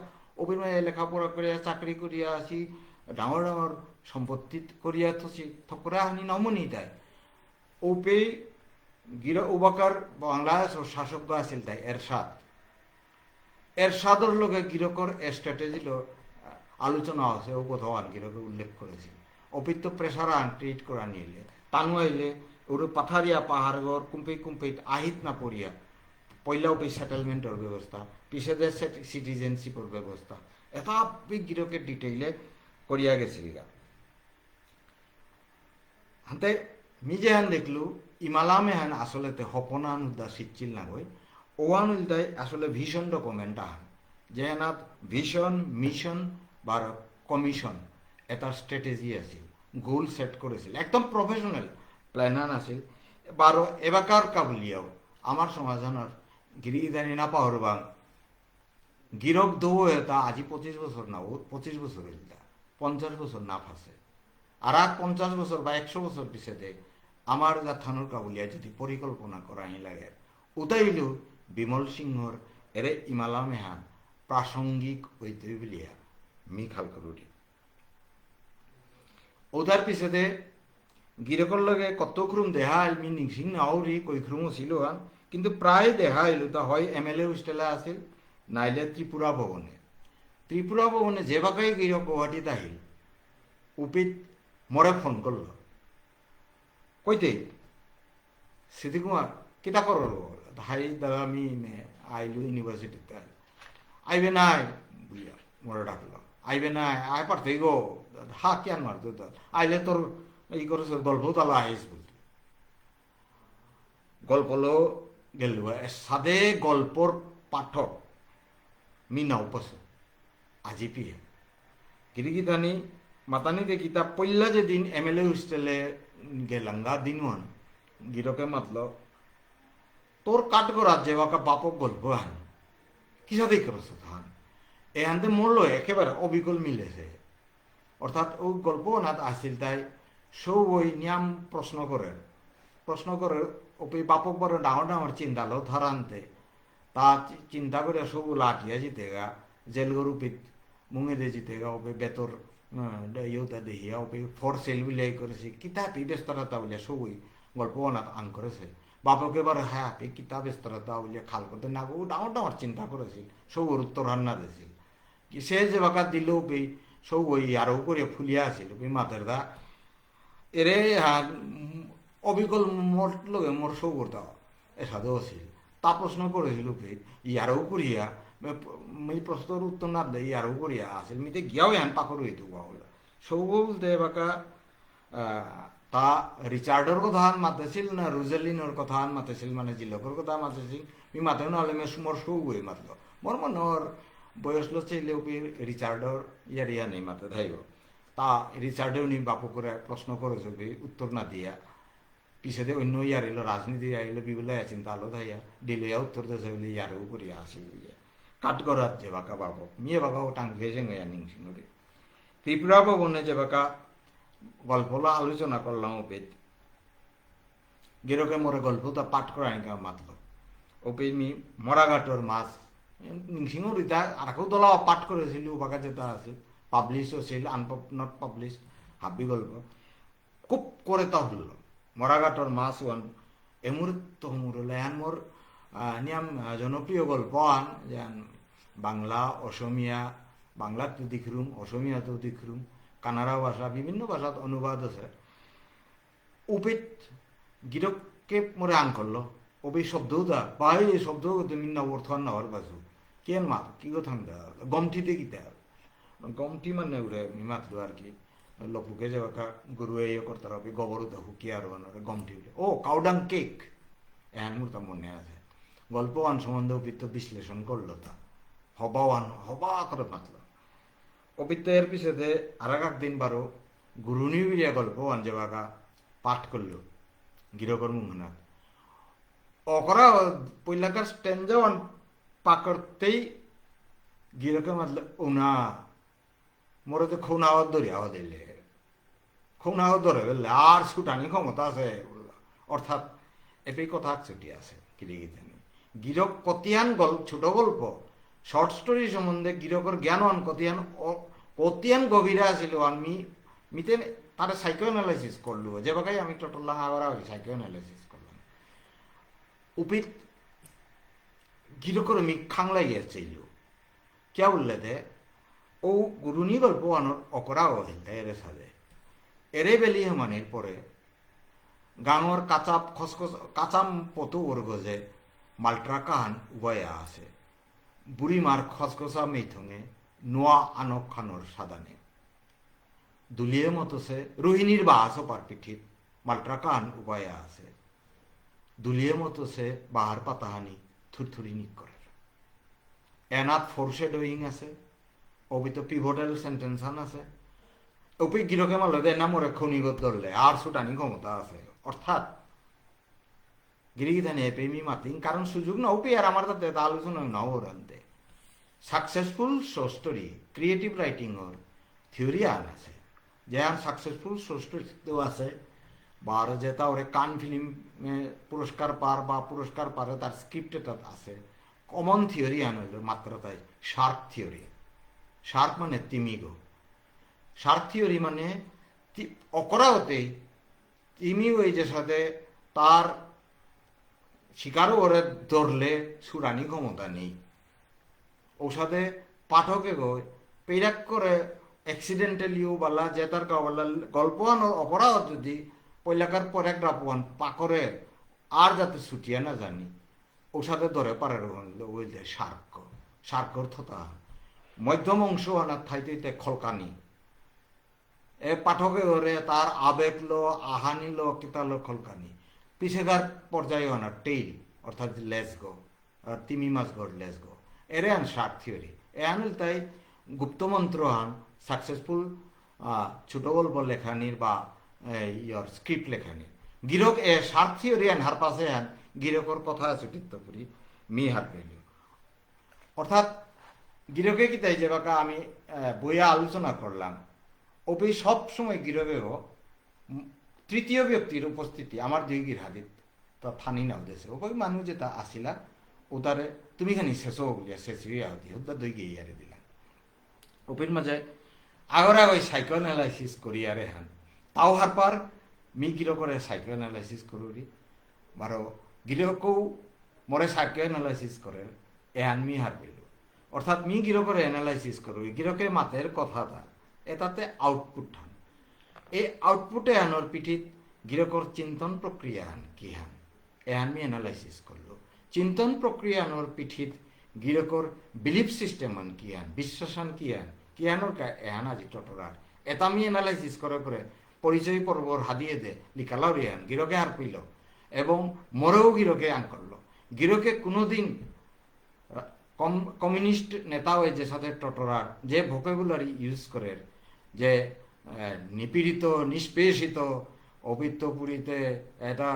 ওপির মাঝে লেখাপড়া করিয়া চাকরি করিয়া আসি ডাঙর ডাঙর সম্পত্তি করিয়া থসি থকরা হানি নমনি তাই ওপে গিরা ওবাকার বাংলাদেশ শাসক আছিল তাই এরশাদর লোকে গিরকর স্ট্র্যাটেজি আলোচনা আছে ও কোথাও আন গিরকে উল্লেখ করেছিল অপিত্য প্রেসার আন ট্রিট করা নিলে তানু আইলে ওর পাথারিয়া পাহাড়গর কুম্পে আহিত না পড়িয়া পয়লা ওপে সেটেলমেন্টের ব্যবস্থা পিছেদের সিটিজেনশিপের ব্যবস্থা এটা গিরকে ডিটেইলে করিয়া গেছিল হাতে নিজে হান দেখলু ইমালামে হান আসলে হপনান উদ্দা শিখছিল না বই ওয়ান উল্টাই আসলে ভিশন ডকুমেন্ট আহান যে হানাত ভিশন মিশন বা কমিশন এটা স্ট্র্যাটেজি আছিল গোল সেট করেছিল একদম প্রফেশনাল প্ল্যানার আছিল বারো এবাকার কাবুলিয়াও আমার সমাধানের গিরিদানি না পাহরবাং গিরক দৌ এটা আজি 25 বছর না ও 25 বছর হইতা 50 বছর না ফাঁসে আর 50 বছর বা 100 বছর পিছিয়ে আমার যা থানুর কাবুলিয়া যদি পরিকল্পনা করা লাগে ওটাইল বিমল সিংহর এরে ইমালা মেহান প্রাসঙ্গিক হইতে বলিয়া মি খাল করি ওটার পিছনে গিরকর লগে কত ক্রুম দেহা আইল মি নিংসিং নাওরি কই ক্রুমও ছিল কিন্তু প্রায় দেখা আইল তা হয় MLA হোস্টেলে আছিল নাইলে ত্রিপুরা ভবনে যে বাকাই গিরক গুয়াহাটিতে আহিল উপিত মরে ফোন করল কইতে সিদ্ধি কুমার কিতা কর হাই দাদা আমি আইলু ইউনিভার্সিটিতে আইবে নাই বুঝিয়া মরে ডাকলো আইবে নাই আয় পারতে গো হা কেন মারতো আইলে তোর এই করে গল্প তালা আইস বলতে গল্প লো গেল সাদে গল্পর পাঠক মিনা উপস আজি পিয়ে গিরিগিতানি মাতানিতে কিতাব পইলা যেদিন MLA হোস্টেলে গেলাঙ্গা দিনওয়ান গিরকে মাতল তোর কাট করার যে বাকা বাপক গল্প হান কিসাদেই করছ হান এহানতে মরলো একেবারে অবিকল মিলেছে অর্থাৎ ও গল্প না আসিল তাই সৌ ওই নিয়ম প্রশ্ন করে ওই বাপক বড় ডাঙর ডাঙর চিন্তালো ধরানতে তা চিন্তা করে সব লাঠিয়া জিতেগা জেলগর উপিত মুঙে দিয়ে জিতেগা ওপে বেতর ইউতা দেহিয়া ওপে ফর সেল বিলাই করেছে কিতাবি ব্যস্ততা বলিয়া সবই গল্প অনাথ আন করেছে বাপকে এবার হ্যাঁ আপনি কিতাব ব্যস্ততা বলিয়া খাল করতে না ও ডাঙর ডাঙর চিন্তা করেছিল সবর উত্তর হান্না দিয়েছিল কি সে যে বাকা দিল ওপে সব ওই আরও করে ফুলিয়া আছিল ওপে মাথের দা এরে অবিকল মোর লগে মোর সৌ করতে এসাদও আছিল তা প্রশ্ন করেছিল ইয়ারও করিয়া প্রশ্নের উত্তর না দেয় ইয়ারও করিয়া আছিল মিতে গিয়াও এন পাখর হইতো বাবুলা সৌ বলতে বাকা তা রিচার্ডর কথা মাতেছিল না রুজেলিনের কথা মাতেছিল মানে জিলকর কথা মাতেছিল মি মাতে নহলে মোর সৌ বই মাতল মোর মনৰ বয়সলো চাইলে ওপি রিচার্ডর ইয়ারিয়া নেই মাতে থাইব তা রিচার্ডেও নি বাপু করে প্রশ্ন করেছে উত্তর না দিয়া পিছতে অন্য ইয়ার এলো রাজনীতি আইলো বিগুলাই আছেন তাহলে থাইয়া ডিলিয়া উত্তর দেশে বলে ইয়ারেও করিয়া আসি কাট করার যে বাঁকা বাবক মেয়ে বাঁকাও টাঙ্গে জেঙ্গাইয়া নিংসিংহরে ত্রিপুরা ভবনে যে বাঁকা গল্পলা আলোচনা করলাম ওপেত গেরকে মরে গল্পটা পাঠ করা নিকা মাতল ওপে মি মরাঘাটর মাছ নিংসিংহ রিতা আর দলা পাঠ করেছিল বাঁকা যেটা আছে পাবলিশ হয়েছিল নট পাবলিশ হাবি গল্প খুব করে তা হল মরাঘাটর মাছ ওয়ান এমুহূর্ত মুরলে এন মোর নিয়াম জনপ্রিয় গল্প আন যেন বাংলা অসমীয়া বাংলাতো দিখরুম অসমীয়াতো দিখরুম কানাড়া ভাষা বিভিন্ন ভাষাত অনুবাদ আছে উপিত গিরককে মোরে আন করলো ওবে শব্দও দা পাই শব্দ তুমি না অর্থ না হওয়ার বাজু কেন মাত কি কথা গমঠিতে গীতা গমটি মানে উড়ে মাতলো আর কি লপুকে যে বাকা গরু ইয়ে করতে হবে গোবর দেখো কি আর গমটি উঠে ও কাউডাং কেক এন মোর মনে আছে গল্পবান সম্বন্ধে অপিত্ত বিশ্লেষণ করলো তা হবা করে মাতলো অপিত্ত এর পিছনে আর এক দিন বারো গুরুনি বিরিয়া গল্পবান যে বাকা পাঠ করলো গিরকর মুখনাথ অকরা পৈলাকার স্ট্যান্ডাওয়ান পাকড়তেই গিরকে মাতলে ওনা মোরে তো খৌনাওয়ার ধরিয়াও দিলে খৌনাওয়ার ধরে বললে আর ছুটানি ক্ষমতা আছে অর্থাৎ এটাই কথা ছুটি আছে কিরিগিতানি গিরক কতিয়ান ছোট গল্প শর্ট স্টোরি সম্বন্ধে গিরকর জ্ঞানওয়ান কতিয়ান গভীরে আছিল আমি মিতে তারা সাইকো অ্যানালাইসিস করলো যে বাকাই আমি টোটল্লাং আগরা সাইকো অ্যানালাইসিস করলাম উপিত গিরকর মি খাংলাইয়া চাইল কে বললে দে ও গুরুনি গল্প আনোর অকরা হইল এরে সাজে এরে বেলি হেমানের পরে গাঙর কাঁচাপ খসখস কাঁচাম পতো ওর গজে মালট্রা কাহান উভয়া আছে বুড়ি মার খসখসা মেথঙে নোয়া আনক খানোর সাদানে দুলিয়ে মতো সে রোহিণীর বাহাস পার পিঠিত মালট্রা কাহান উভয়া আছে দুলিয়ে মতো সে বাহার পাতাহানি থুরথুরি নিক করে এনাত ফোরশে ডোয়িং আছে অবিত পিভটাল সেন্টেন্সান আছে ওপি গিরকে মারলে দে না মরে খনিগত ধরলে আর ছুটানি ক্ষমতা আছে অর্থাৎ গিরিগিতানি প্রেমী মাতিং কারণ সুযোগ না ওপি আর আমার তাতে আলোচনা নাও রানতে সাকসেসফুল স্টোরি ক্রিয়েটিভ রাইটিং ওর থিওরি আন আছে যেমন সাকসেসফুল স্টোরিতেও আছে বা যে তা ওরে কান ফিল্ম পুরস্কার পার বা পুরস্কার পারে তার স্ক্রিপ্টে তাত আছে কমন থিওরি আন হইল মাত্র তাই শার্ক থিওরি শার্ক মানে তিমিগো শার্ক থিওরি মানে অকরা হতেই তিমি ওই যে সাথে তার শিকারও ওরে ধরলে সুরানি ক্ষমতা নেই ও সাথে পাঠকে গই পেরাক করে অ্যাক্সিডেন্টালিও বালা যে তার কাবালা গল্প অপরাধ যদি পয়লাকার প্যারাগ্রাফ ওয়ান পাকরে আর যাতে ছুটিয়া না জানি ও সাথে ধরে পারে ওই যে সার্কর থতা মধ্যম অংশ আনার থাইতে খলকানি এ পাঠকে ধরে তার আবেগ লো আহানি লো কিতালো খলকানি পিছেদার পর্যায়ে আনার টেইল অর্থাৎ লেস গো তিমি মাছ গড় লেস গো এরে আন শার্ক থিওরি এ আনিল তাই গুপ্তমন্ত্র আন সাকসেসফুল ছোট গল্প লেখানির বা ইয়র স্ক্রিপ্ট লেখানির গিরক এ শার্ক থিওরি আন হার পাশে আন গিরকর কথা ছুটিত্ব করি মি হার পেল অর্থাৎ গিরকে কি তাই যে বাকা আমি বইয়া আলোচনা করলাম ওপি সব সময় গিরবেও তৃতীয় ব্যক্তির উপস্থিতি আমার দুই গিরহাদিত তা থানি নাও দেশে ওপি মানুষ যেটা আসিলা ওটারে তুমি খানি শেষ বলিয়া শেষ হইয়া হতি ওটা দুই গিয়ারে দিলাম ওপির মাঝে আগরা ওই সাইকো অ্যানালাইসিস করি আরে হান তাও হার পার মি গিরকরে সাইকো অ্যানালাইসিস করি বারো গিরকও মরে সাইকো অ্যানালাইসিস করে এহান মি হার পেল অর্থাৎ মি গিরকরে অ্যানালাইসিস করি গিরকে মাতের কথাটা এটাতে আউটপুট হান এই আউটপুটে আনোর পিঠিত গিরকর চিন্তন প্রক্রিয়া হান কি হান এহান মি অ্যানালাইসিস করলো চিন্তন প্রক্রিয়া আনোর পিঠিত গিরকর বিলিফ সিস্টেম আন কি হান বিশ্বাসান কি হানোর এহান আজি টটরার এটা মি অ্যানালাইসিস করে পরিচয় পর্বর হাদিয়ে দে লিখালাও রিয়ান গিরকে আর পেল এবং মরেও গিরকে আন করলো গিরকে কোনোদিন কমিউনিস্ট নেতা হয়ে যে সাথে টটরার যে ভোকেবুলারি ইউজ করে যে নিপীড়িত নিষ্পেষিত অবিত্তপুরীতে এটা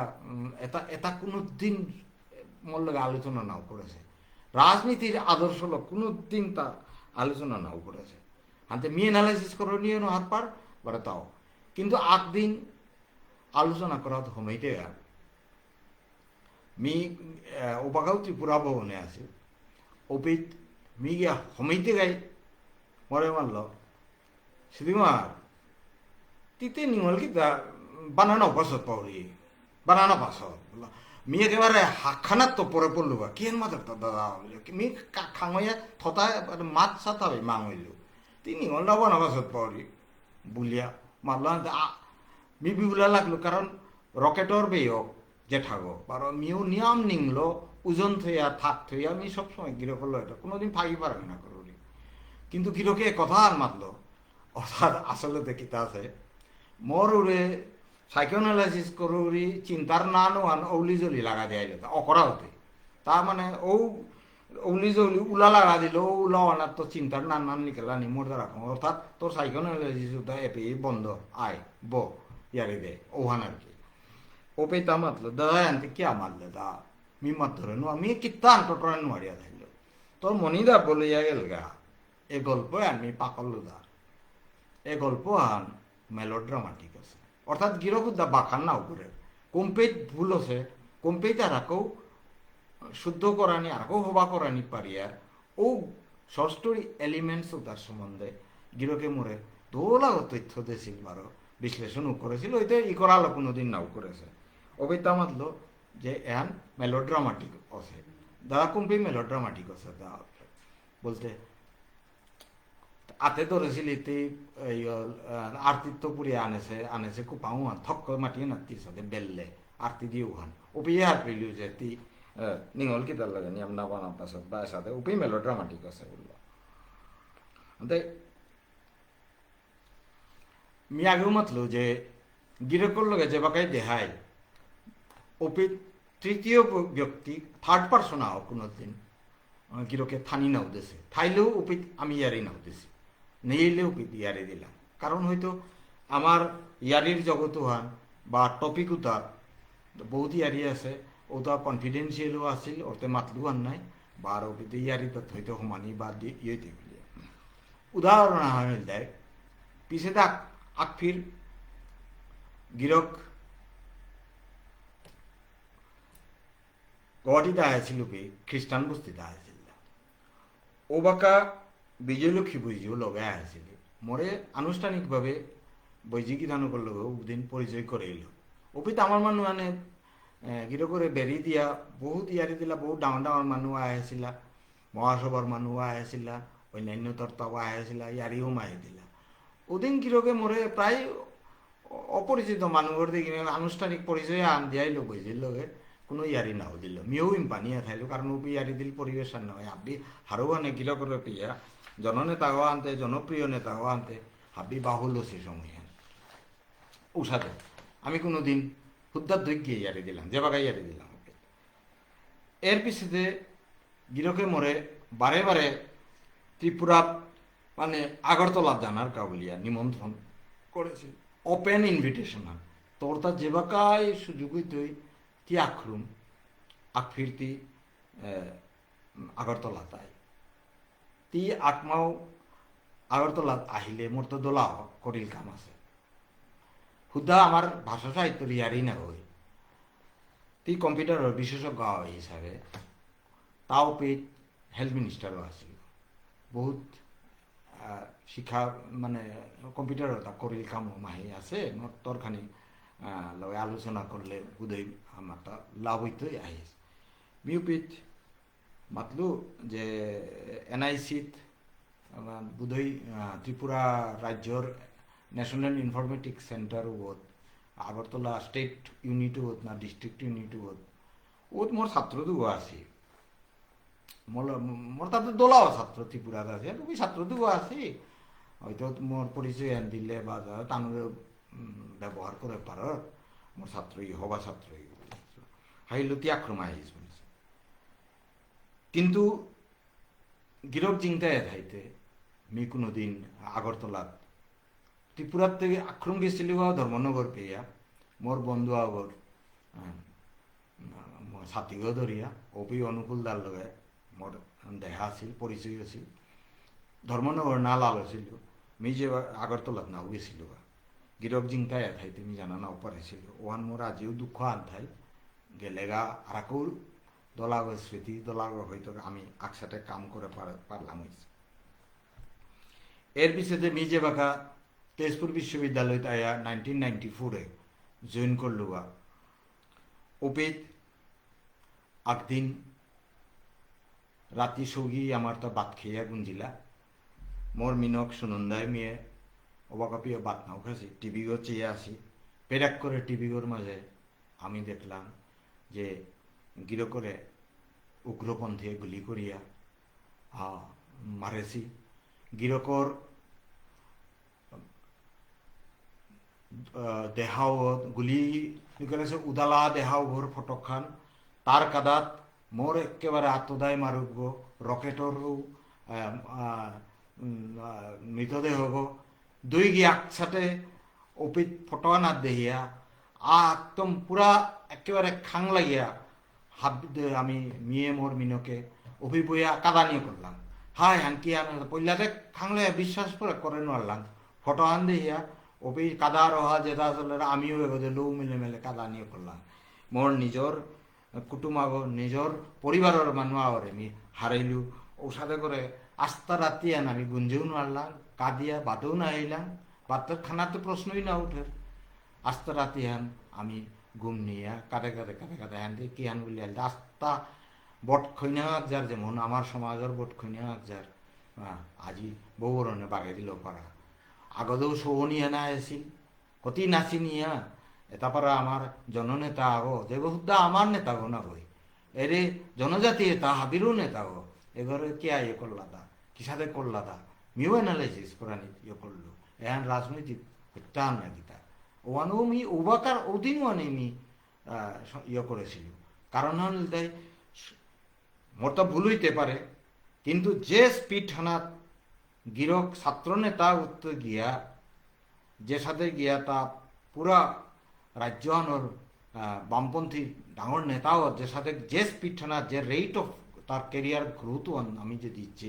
এটা এটা কোনো দিন মোর লগে আলোচনা নাও করেছে রাজনীতির আদর্শ লোক কোনো দিন তা আলোচনা নাও করেছে হাতে মি অ্যানালাইসিস করো নিয়ে হাত পার বলে তাও কিন্তু দিন আলোচনা করা তো সময়তে গেল মি ওবাগাও ত্রিপুরা ভবনে আছে ওপিত মি গিয়া সময়তে গাই মরে মারল সিদিমার তিতে নিমল কি বানানো পাছত পাওরি বানানো পাছত মি একেবারে হাখানাত তো পরে পড়লো বা কেন মাথার তো দাদা মি খাঙয়া থতা মাত সাত হবে মা হইল তিনি ঘন্টা বানা পাছত পাওরি বুলিয়া মারলো মি বিবুলা লাগলো কারণ রকেটর বেয়ক যে থাকো কারণ মিও নিয়ম নিংলো ওজন থইয়া থাক থইয়া আমি সবসময় গিরো করলো এটা কোনোদিন ফাঁকি পারবে না করলি কিন্তু গিরোকে কথা আর মারলো অর্থাৎ আসলে দেখিতে আছে মোর উড়ে সাইকোনালাইসিস করি চিন্তার না নোয়ান ঔলি জলি লাগা দেয়াইল অকরা হতে তার মানে ঔলি জলি উলা লাগা দিল উলা আনার তো চিন্তার নান নিকেলা নি মোর দ্বারা অর্থাৎ তোর সাইকোনালাইসিস এপি বন্ধ আয় ব ইয়ারে দে ওহান আর কি ও পেতা মাতলো দাদা আনতে কে মারলে দা মি মাত ধরে নো আমি কিত্তা আনটোটরা নোয়ারিয়া থাকলো তোর মনিদা বলিয়া গেল গা এ গল্প আমি পাকলো দা এ গল্প আন মেলোড্রামাটিক আছে অর্থাৎ গিরকুদ্দা বাখান না উপরে কম্পেট ভুল আছে কম্পেট আর শুদ্ধ করানি আর হবা করানি পারিয়া ও শর্ট স্টোরি এলিমেন্টস তার সম্বন্ধে গিরকে মোরে দোলা তথ্য দিয়েছিল বারো বিশ্লেষণও করেছিল ওইতে ই করালো কোনোদিন নাও করেছে অবিতা মাতলো যে এহান মেলোড্রামাটিক আছে দাদা কম্পে মেলোড্রামাটিক আছে দা বলতে আতে ধরেছিল ইতি আর্তিত্ব পুড়িয়ে আনেছে কুপাও থক মাটিয়ে নাতির সাথে বেললে আরতি দিয়ে ওখান ওপিয়ে হাত পেলিও যে তি নিঙল কি তার লাগে নিয়ম না বানার পাছত বা সাথে ওপি মেলোড্রামাটিক আছে বললো মি আগেও মাতলো যে গিরকর লগে যে বাকাই দেহাই ওপি তৃতীয় ব্যক্তি থার্ড পার্সন আহ কোনোদিন গিরকে থানি নাও দিছে থাইলেও ওপিত আমি ইয়ারি নাও দিছি নেইলেও ওপিত ইয়ারি দিলাম কারণ হয়তো আমার ইয়ারির জগত হান বা টপিকও তার বহুত ইয়ারি আছে ও তো কনফিডেন্সিয়ালও আছিল ওতে মাতলু আন নাই বা আর ওপিত ইয়ারি তো হয়তো সমানি বা ইয়ে দিবি উদাহরণ আহরণ দেয় পিছে দেখ আকফির গিরক গটিতে আয়াছিল কি খ্রিস্টান বস্তিতে আয়াছিল ও বাকা বিজয়লক্ষ্মী বৈজিও লগে আয়াছিল মরে আনুষ্ঠানিকভাবে বৈজিকি ধানকর লগে দিন পরিচয় করে এল ওপিত আমার মানুষ মানে গিরো করে বেরি দিয়া বহুত ইয়ারি দিলা বহুত ডাঙর ডাঙর মানুষ আয়াছিলা মহাসভার মানুষ আয়াছিলা অন্যান্য তর্তাও আয়াছিলা ইয়ারিও মাই দিলা ওদিন গিরকে মরে প্রায় অপরিচিত মানুহৰ দেখি আনুষ্ঠানিক পৰিচয় আন দিয়াই লোক হৈছিল লগে কোনো ইয়ারি নাও দিল মিও ইম্পানিয়া থাইলো কারণ উপি ইয়ারি দিল পরিবেশ নয় হাবি হারো আনে গিল করে পিয়া জননেতাও আনতে জনপ্রিয় নেতাও আনতে হাবি বাহুল সে সময় উষাতে আমি কোনোদিন হুদ্দার দৈ গিয়ে ইয়ারি দিলাম যে বাগাই ইয়ারি দিলাম ওকে এর পিছতে গিরকে মরে বারে বারে ত্রিপুরা মানে আগরতলা জানার কাবুলিয়া নিমন্ত্রণ করেছে ওপেন ইনভিটেশন তোর তার যে বাকাই সুযোগ তুই তি আখরুম আকফিরতি আগরতলা তাই তি আকমাও আগরতলা আহিলে মোর তো দোলা করিল কাম আছে হুদা আমার ভাষা সাহিত্য ইয়ারই না হই তি কম্পিউটারের বিশেষজ্ঞ হিসাবে তাও পেট হেলথ মিনিস্টারও আছিল বহুত শিক্ষা মানে কম্পিউটারও তা করিল কাম মাহি আছে তোরখানি লগে আলোচনা করলে বোধহয় আমার তা লাভ হইতেই আহিস মিউপিত মাতলু যে এনআইসিত বোধহয় ত্রিপুরা রাজ্যর ন্যাশনাল ইনফরমেটিক্স সেন্টার ওত আগরতলা স্টেট ইউনিট ওত না ডিস্ট্রিক্ট ইউনিট ওত ওত মোর ছাত্র দুগো আছি মোর তাতে দোলাও ছাত্র ত্রিপুরাতে আছে ওই ছাত্র দুগো আছি হয়তো মোর পরিচয় আন দিলে বা তানোরে ব্যবহার করে পার মোর ছাত্রই হবা ছাত্রই হাইলতি আক্রমা আহিস বলেছে কিন্তু গিরক জিংতায় থাইতে মি কোনোদিন আগরতলাত ত্রিপুরার থেকে আক্রম গেছিল ধর্মনগর পেয়া মোর বন্ধু আগর ছাতিগো ধরিয়া অপি অনুকূল দার লগে মোর দেখা আছিল পরিচয় আছিল ধর্মনগর না লাল আছিল মি যে আগরতলাত নাও গেছিল গিরক জিংতায় থাইতে মি জানা নাও পারিছিল ওহান মোর আজিও দুঃখ আনথাই গেলেগা আরাকৌ দলাগর স্মৃতি দলাগর হয়তো আমি একসাথে কাম করে পারলাম হয়েছে এর পিছনে মি যে বাঁকা তেজপুর বিশ্ববিদ্যালয়ত আয়া 1994 জয়েন করলো ওপিত একদিন রাতি সৌগি আমার তো বাত খেয়া গুঞ্জিলা মোর মিনক সুনন্দায় মেয়ে অবাকাপিও বাত নাও খাসি টিভিও চেয়ে আসি পেরাক করে টিভিগোর মাঝে আমি দেখলাম যে গিরকরে উগ্রপন্থী গুলি করিয়া মারেছি গিরকর দেহাও গুলি নিকলেছে উদালা দেহাও ভোর ফটক খান তার কাদাত মোর একেবারে আত্মদায় মারুক গো রকেটর মৃতদেহ গো দুই গিয়ে একসাথে অপিত ফটোয়ানাত দেহিয়া একদম পুরা একেবারে খাং লাগিয়া হাত আমি মিয়ে মোর মিনকে অভিবইয়া কাদানি করলাম হায় হাঙ্কি আমি পইলাতে খাংলে বিশ্বাস করে নোয়ারলাম ফটো আন দেহিয়া অভি কাদা রহা যেটা আসলে আমিও এগোতে লৌ মিলে মেলে কাদানি করলাম মোর নিজর কুটুমাগ নিজর পরিবারের মানুষ আরে আমি হারাইলু ওসাদে করে আস্তা রাতি আন আমি গুঞ্জেও নোয়ারলাম কাঁদিয়া বাদেও না আইলাম বাতের খানার তো প্রশ্নই না উঠে আস্তা রাতি হান আমি ঘুম নিয়া কাঁদে হ্যান দিয়ে কি হান বলি আস্তা বট খৈনা যার যেমন আমার সমাজের বট খৈনা যার আজি বৌবরণে বাগে দিল পারা আগদেও শোভনীয় না আছিল কতি নাচি নিয়া এটা পারা আমার জননেতা আগো যে বহুদা আমার নেতা গো না বই এরে জনজাতি এটা হাবিরও নেতা গো এবারে কে ইয়ে করলা দা কিসাদে করলা দা মিও অ্যানালাইসিস করানি ইয়ে করলো এখন রাজনৈতিক হত্যান না গীতা ওয়ানও মি ওবাকার অধীন ওয়ানে মি ইয়ে করেছিল কারণ হল দেয় মোর তো ভুল হইতে পারে কিন্তু যে স্পিড হানাত গিরক ছাত্র নেতা উত্তর গিয়া যে সাথে গিয়া তা পুরা রাজ্যহানোর বামপন্থী ডাঙর নেতাও যে সাথে যে স্পিড হানাত যে রেট অফ তার কেরিয়ার গ্রোথ আমি যে দিচ্ছি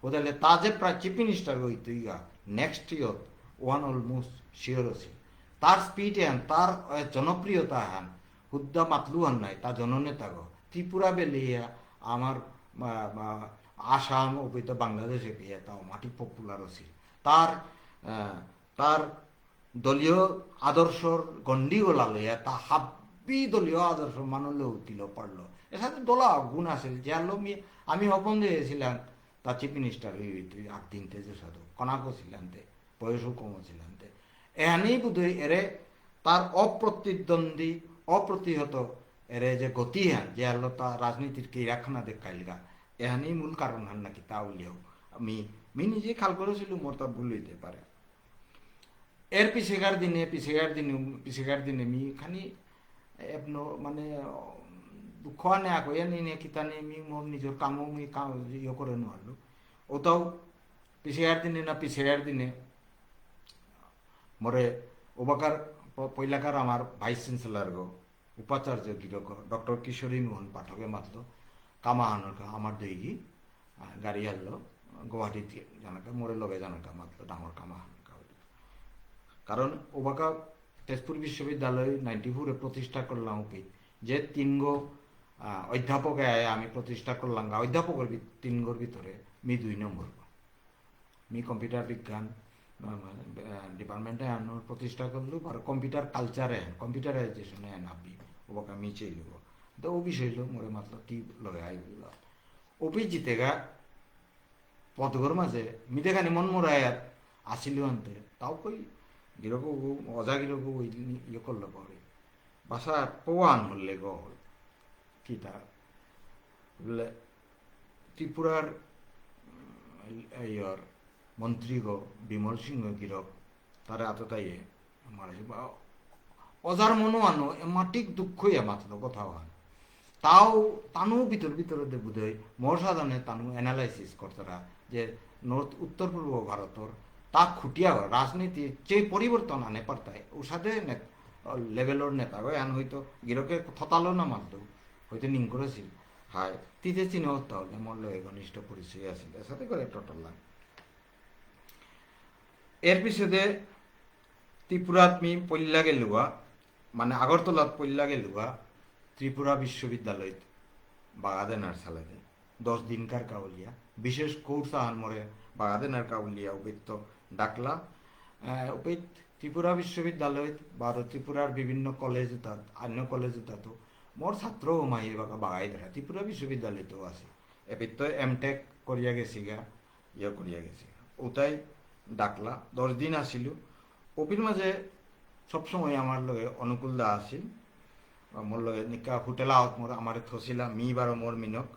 ওদের তা যে প্রায় চিফ মিনিস্টার হইতে গা next year one almost sure আছে তার স্পিড হ্যান তার জনপ্রিয়তা হ্যান হুদ্দা মাতলু হন নাই তা জননেতা গো ত্রিপুরা বেলিয়া আমার আসাম অবৈধ বাংলাদেশে পেয়ে তাও মাটি পপুলার আছে তার তার দলীয় আদর্শর গন্ডিগোলা লইয়া তা হাব্বি দলীয় আদর্শ মানুষলেও দিল পারলো এর সাথে দোলা গুণ আছে যে আমি অপন দিয়েছিলাম তা চিফ মিনিস্টার হইতে একদিন তেজে সাধু কনাকও ছিলাম তে বয়সও কমও ছিলাম তে এহানেই বোধহয় এরে তার অপ্রতিদ্বন্দ্বী অপ্রতিহত এরে যে গতি হ্যান যে আলো তা রাজনীতির কে রাখনা দেখাইলগা এহানেই মূল কারণ হান নাকি তা উলিয়াও আমি নিজে খাল করেছিল মোর তা ভুল হইতে পারে এর পিছেকার দিনে মি খানি এপনো মানে দুঃখ আনে আকয়া নি কিতানে মি মোর নিজের কামও মি ইয়ে করে নোয়ারলো ওটাও পিছেকার দিনে মরে ওবাকার পয়লাকার আমার ভাইস চ্যান্সেলর গো উপাচার্য গিরক ডক্টর কিশোরী মোহন পাঠকে মাতলো কামা আনর আমার দইগি গাড়ি আনলো গুয়াহাটিতে জানাকা মোরে লগে জানাকা মাতলো ডাঙর কামা কারণ ওবাকা তেজপুর বিশ্ববিদ্যালয় 94 প্রতিষ্ঠা করলাম ওকে যে তিনগো অধ্যাপকে আমি প্রতিষ্ঠা করলাম অধ্যাপকের তিনগোর ভিতরে মি 2 নম্বর মি কম্পিউটার বিজ্ঞান ডিপার্টমেন্টে আনোর প্রতিষ্ঠা করলো আর কম্পিউটার কালচারে কম্পিউটারাইজেশনে নাবি ওবাকা মি চাইল তো ও বিষয় মোরে মাত্র কি লগে আই বলল ওপি জিতেগা পদগর মাঝে মিদেখানি মন মোরায়াত আসিল আনতে তাও কই গিরকো অজা গিরকো ওই ইয়ে করলো পরে বাসা পওয়ান হলে গ কি তার বলে ত্রিপুরার ইয়র মন্ত্রী গো বিমল সিংহ গিরক তারা আততাইয়ে মারা অজার মনো আনো মাটিক দুঃখই মাত্র কথা হয় তাও তানু ভিতরে বোধহয় মোর সাধারণে তানু অ্যানালাইসিস করতারা যে নর্থ উত্তর পূর্ব ভারতর তা খুটিয়া রাজনীতি যে পরিবর্তন আনে পারতায় ওর সাথে লেভেলর নেতা আন হয়তো গিরকে থতালো না মানত হয়তো নিং করেছিল হায় তিতে চিনে তাহলে মল্ল ঘনিষ্ঠ পরিচয় আছিল সাথে করে টোটাল লাগ এর পিছনে ত্রিপুরাত মি পল্লা গেলুয়া মানে আগরতলাত পল্লা গেলুয়া ত্রিপুরা বিশ্ববিদ্যালয়ত বাগাদেনার সালাদে 10 দিনকার কাউলিয়া বিশেষ কোর্স আহান মরে বাগাদেনার কাউলিয়া উপিত্ত ডাকলা উপিত ত্রিপুরা বিশ্ববিদ্যালয়ত বা ত্রিপুরার বিভিন্ন কলেজ তাত অন্য কলেজ তাত মোর ছাত্র মাই বাগাই ধরা ত্রিপুরা বিশ্ববিদ্যালয়তেও আছে এপিত্ত এমটেক করিয়া গেছি গা করিয়া গেছি ওটাই ডাকলা 10 দিন আসিল ওপির মাঝে সবসময় আমার লগে অনুকূল দা আছিল মোর লগে নিকা হোটেল আহত মোর আমার থসিলা মি বারো মোর মিনক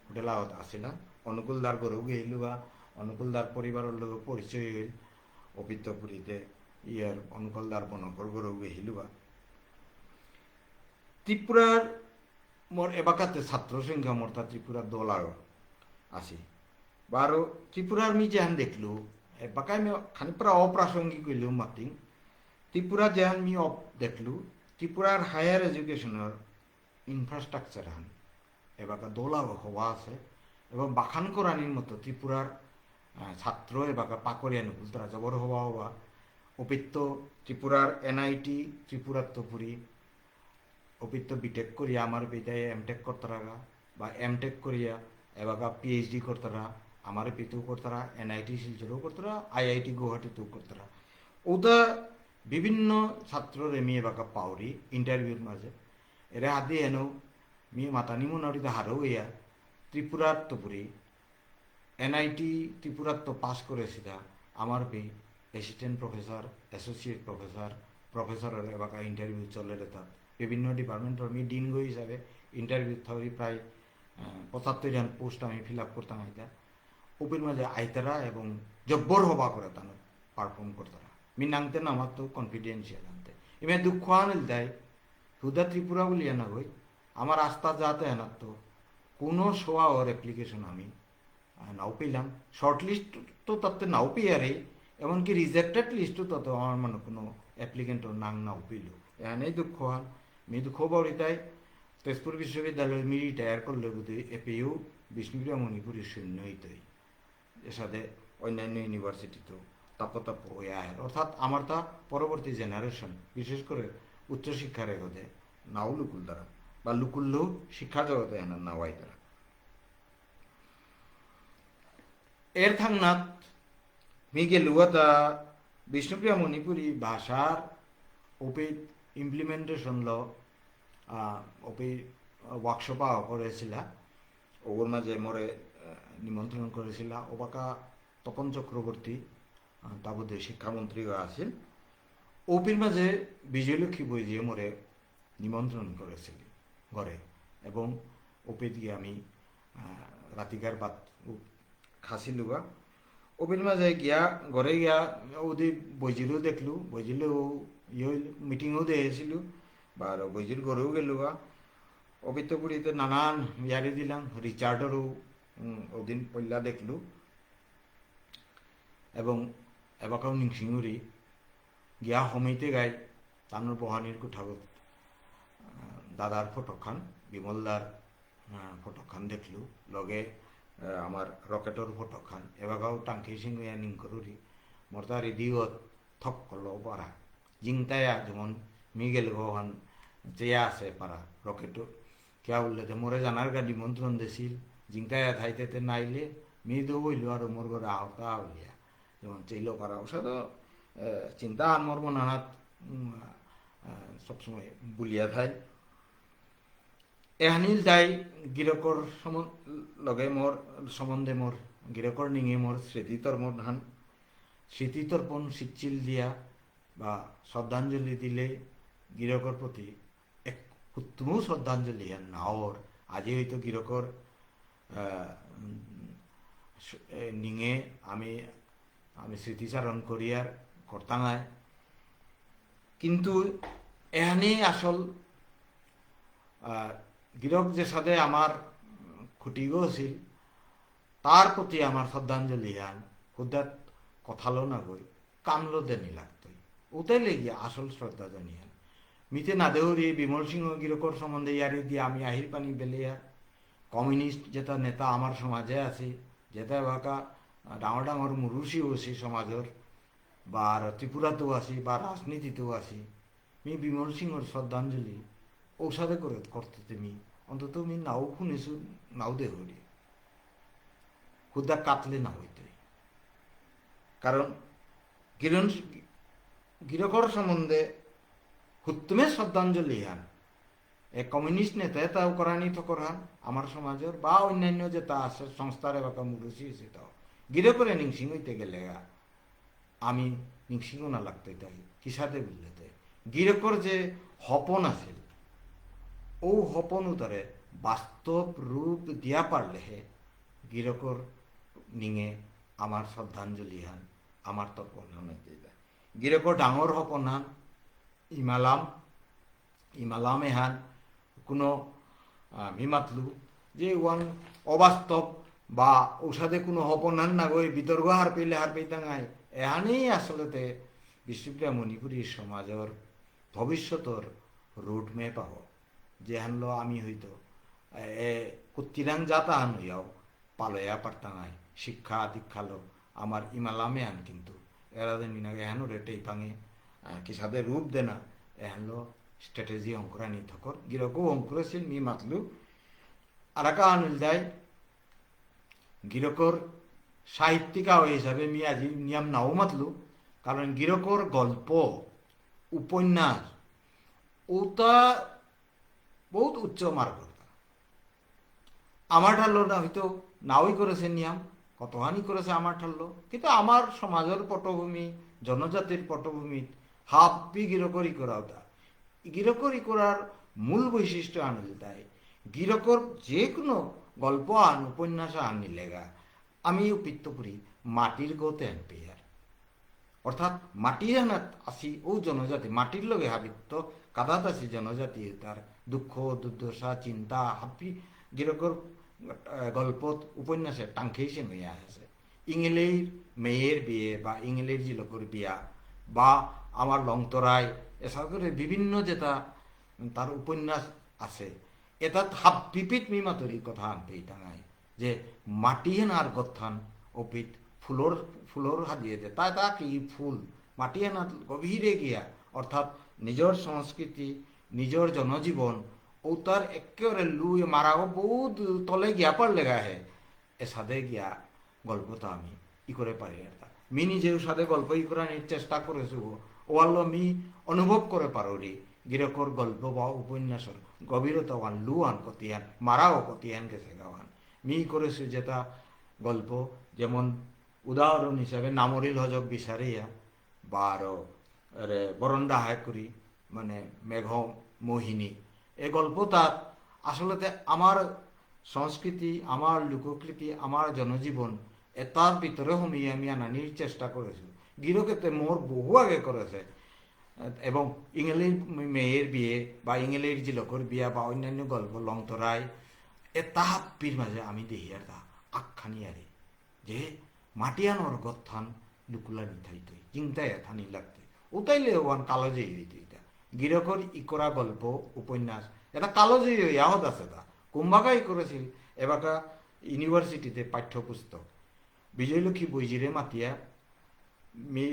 হোটেল আহত আসিলা অনুকূল দার ঘরেও গেইলু বা অনুকূল দার পরিবারের লগে পরিচয় হইল অপিত্তপুরীতে ইয়ার অনুকূল দার বনকর ঘরেও গেইলু বা ত্রিপুরার মোর এবাকাতে ছাত্র সংখ্যা মোর তা ত্রিপুরার দল আরো আসি বারো ত্রিপুরার মি যেহান দেখলু এবাকায় আমি খানিপুরা অপ্রাসঙ্গিক হইলেও মাতিং ত্রিপুরা যেহান মি দেখলু ত্রিপুরার হায়ার এডুকেশনের ইনফ্রাস্ট্রাকচার হান এবাকা দোলা হওয়া আছে এবং বাখান করানির মতো ত্রিপুরার ছাত্র এবাকা পাকরিয়া নুকুল তারা জবর হওয়া হওয়া অপিত্ত ত্রিপুরার এনআইটি ত্রিপুরাত্মপুরী অপিত্ত বিটেক করিয়া আমার বিদায় এমটেক করতারা বা এমটেক করিয়া এবাকা পিএইচডি করতারা আমার পিতেও করতারা এনআইটি শিলচরেও করতারা আইআইটি গুয়াহাটিতেও করতারা ওটা বিভিন্ন ছাত্রর এমি এবাকা পাওরি ইন্টারভিউর মাঝে এরা আদি এনো মি মাতানি মোনারিতে হারও ইয়া ত্রিপুরাত্মপুরী এনআইটি ত্রিপুরাত্ম পাস করেছিল আমার বি অ্যাসিস্ট্যান্ট প্রফেসর অ্যাসোসিয়েট প্রফেসরের এবাকা ইন্টারভিউ চলে রেতা বিভিন্ন ডিপার্টমেন্টর মি ডিন গো হিসাবে ইন্টারভিউ থাকি প্রায় 75 জন পোস্ট আমি ফিল আপ করতাম আইতা ওপির মাঝে আইতারা এবং জব্বর হবা করে তানো পারফর্ম করতারা মি নাংতে নামার তো কনফিডেন্সিয়াল আনতে এমনি দুঃখ আনিল দেয় হুদা ত্রিপুরা বলিয়া না গই আমার আস্থা যাতে এনার তো কোনো শোয়া ওর অ্যাপ্লিকেশন আমি নাও পেলাম শর্ট লিস্ট তো তাতে নাও পেয়ারে এমনকি রিজেক্টেড লিস্টও তত আমার মানে কোনো অ্যাপ্লিকেন্টর নাও পেল এখানেই দুঃখ হন মি দুঃখ বড়িতাই তেজপুর বিশ্ববিদ্যালয় মি রিটায়ার করলে বুঝি এপেও বিষ্ণুপ্রিয়া মণিপুরী শূন্য হইতই এর সাথে অন্যান্য ইউনিভার্সিটিতেও তাপ হয়ে আয়ের অর্থাৎ আমার তা পরবর্তী জেনারেশন বিশেষ করে উচ্চশিক্ষার এগোতে নাও লুকুল দ্বারা বা লুকুল্লেও শিক্ষা জগতে এনার নাওয়াই দ্বারা এর থাংনাথ মি গেলুয়াতা বিষ্ণুপ্রিয়া মণিপুরী ভাষার ওপিত ইমপ্লিমেন্টেশন ল ওপি ওয়ার্কশপ করেছিল ওর মাঝে মরে নিমন্ত্রণ করেছিল ওবাকা তপন চক্রবর্তী তা বোধহয় শিক্ষামন্ত্রীও আছিল ওপির মাঝে বিজয়লক্ষ্মী বৈজিয়ে মরে নিমন্ত্রণ করেছিল ঘরে এবং ওপি দিয়ে আমি রাতিকার ভাত খাসিলুগা ওপির মাঝে গিয়া ঘরে গিয়া ওদি বৈজিরও দেখলু বৈজিলেও মিটিংও দিয়েছিল বা বৈজির ঘরেও গেলুগা অবিত্তপুরীতে নানান ইয়ারি দিলাম রিচার্ডরও ওদিন পল্লা দেখলু এবং এবাকাও নিংসিঙুরি গিয়া সময়তে গাই তানোর বহানির কোঠাগত দাদার ফটোখান বিমলদার ফটোখান দেখলু লগে আমার রকেটর ফটোখান এবাকাও টাঙ্কি সিংয়া নিংকরুরি মরতা রেডিওত থক করলো পারা জিংতায়া যেমন মিগেল গহান চেয়া আছে পারা রকেট কেয়া বললে যে মোরে জানার গা নিমন্ত্রণ দিছিল জিংতায়া থাইতে নাইলে মি দো বইল আর মোর ঘরে আহতা বলিয়া যেমন চেইল পারা ওসা তো চিন্তা আর মোর মনানাত সবসময় বুলিয়া থাই এহানিল তাই গিরকর লগে মোর সম্বন্ধে মোর গিরকর নিঙে মোর স্মৃতিতর্পণ হান স্মৃতিতর্পণ শিকচিল দিয়া বা শ্রদ্ধাঞ্জলি দিলে গিরকর প্রতি এক উত্তম শ্রদ্ধাঞ্জলি হেন নাওর আজি হয়তো গিরকর নিঙে আমি স্মৃতিচারণ করিয়ার কর্তাঙায় কিন্তু এহানে আসল গিরক যে সাথে আমার খুঁটি গেছিল তার প্রতি আমার শ্রদ্ধাঞ্জলি হান খুদাত কথালো না গই কামলো দেনি লাগতই ওটাই লেগে আসল শ্রদ্ধা জানিয়ান মিতে না দেহরি বিমল সিংহ গিরকর সম্বন্ধে ইয়ারি দিয়ে আমি আহির পানি বেলিয়া কমিউনিস্ট যেটা নেতা আমার সমাজে আছে যেটা বাকা ডাঙর ডাঙর মুরুষি আছি সমাজের বা ত্রিপুরাতেও আছি বা রাজনীতিতেও আছি মি বিমল সিংহর শ্রদ্ধাঞ্জলি ঔষধে করে করতে তুমি অন্তত আমি নাও শুনেছো নাও দেহরি খুদা কাতলে না হইতে কারণ গিরণ গিরকর সম্বন্ধে হুত্তমে শ্রদ্ধাঞ্জলি হান এক কমিউনিস্ট নেতা তাও করানি তো করান আমার সমাজের বা অন্যান্য যে তা আছে সংস্থারে বা মুরুষি আছে তাও গিরকরে নিংসিং হইতে গেলে আমি নিংসিংও না লাগতে তাই কিসাতে বুঝলেতে গিরকর যে হপন আছে ও হপন উতারে বাস্তব রূপ দিয়া পারলে হে গিরকর নিঙে আমার শ্রদ্ধাঞ্জলি হান আমার তর্পণ গিরকর ডাঙর হপন হান ইমালামে হান কোনো মিমাতলু যে ওয়ান অবাস্তব বা ঔষধে কোনো হপন হান না গই বিতর্ক হার পেইতাঙায় এহানেই আসলতে বিশ্বপ্রিয়া মণিপুরী সমাজের ভবিষ্যতর রুট ম্যাপ আহ যে হানলো আমি হইতো কুত্তিরাং যাতা হান হইয়াও পালয়া পারতাঙায় শিক্ষা দীক্ষালো আমার ইমালামে আন কিন্তু এরা মিনাগে এহানো রেটেই ভাঙে কি সাথে রূপ দেনা এহানলো স্ট্র্যাটেজি অঙ্কুরানি থকর গিরকও অঙ্কুরছিল মি মাতলু আরাকা আনুল দেয় গিরকর সাহিত্যিকা হিসাবে মি আজি নিয়ম নাও মাতলু কারণ গিরকর গল্প উপন্যাস ওটা বহুত উচ্চ মার্গ আমার ঠাল্লো না হয়তো নাওই করেছে নিয়ম কতহানি করেছে আমার ঠাল্লো কিন্তু আমার সমাজের পটভূমি জনজাতির পটভূমি হাব্বি গিরকরি করা ওটা গিরকরি করার মূল বৈশিষ্ট্য আনলে তাই গিরকর যে কোনো গল্প আন উপন্যাস আনি লেগা আমি উপিত্ত করি মাটির গতে আনপি আর অর্থাৎ মাটি আনাত আসি ও জনজাতি মাটির লগে হাবিত্ত কাদাত আসি জনজাতি তার দুঃখ দুর্দশা চিন্তা হাপি গিরকর গল্পত উপন্যাসে টাংখেইছে মেয়া আছে ইংলের মেয়ের বিয়ে বা ইংলের জিলকর বিয়া বা আমার লংতরায় এসব করে বিভিন্ন যেটা তার উপন্যাস আছে এটা হাব পিপিত মিমাতরি কথা আনতে টাঙায় যে মাটিহেন আর গথান অপিত ফুলর হাজিয়ে দে তা তা কি ফুল মাটিহেন গভীরে গিয়া অর্থাৎ নিজের সংস্কৃতি নিজের জনজীবন ও তার একেবারে লুই মারাও বহুত তলে গিয়া পারলে গায়ে এ সাদে গিয়া গল্পটা আমি ই করে পারি এটা মি নিজেও সাথে গল্প ই করার চেষ্টা করেছো ওয়াল্লো মি অনুভব করে পারো রে গিরকর গল্প বা উপন্যাসের গভীরতা ওয়ান লুয়ান কতিয়ান মারাও কতিয়ান গেছে গাওয়ান মি করেছো যেটা গল্প যেমন উদাহরণ হিসাবে নামরিল হজক বিচারিয়া বা আরো বরন্দা হায় করি মানে মেঘ মোহিনী এই গল্পটা আসলে আমার সংস্কৃতি আমার লোককৃতি আমার জনজীবন এটার ভিতরে হমিয়ে আমি আনানির চেষ্টা করেছি গিরকেতে মোর বহু আগে করেছে এবং ইংলের মেয়ের বিয়ে বা ইংলের জিলকর বিয়া বা অন্যান্য গল্প লংতরায় এটা হাপ্পির মাঝে আমি দেখি আর তা আখ্যানি আরে যে মাটিয়ানোর গথান লুকুলা নিথাইত চিন্তায় এথানি লাগতে ওটাইলে ওয়ান কালো যেই হইত এটা গিরকর ইকরা গল্প উপন্যাস এটা কালো যেই ইয়াহত আছে তা কুম্ভাকাই করেছিল এবাকা ইউনিভার্সিটিতে পাঠ্যপুস্তক বিজয়লক্ষ্মী বৈজিরে মাতিয়া মি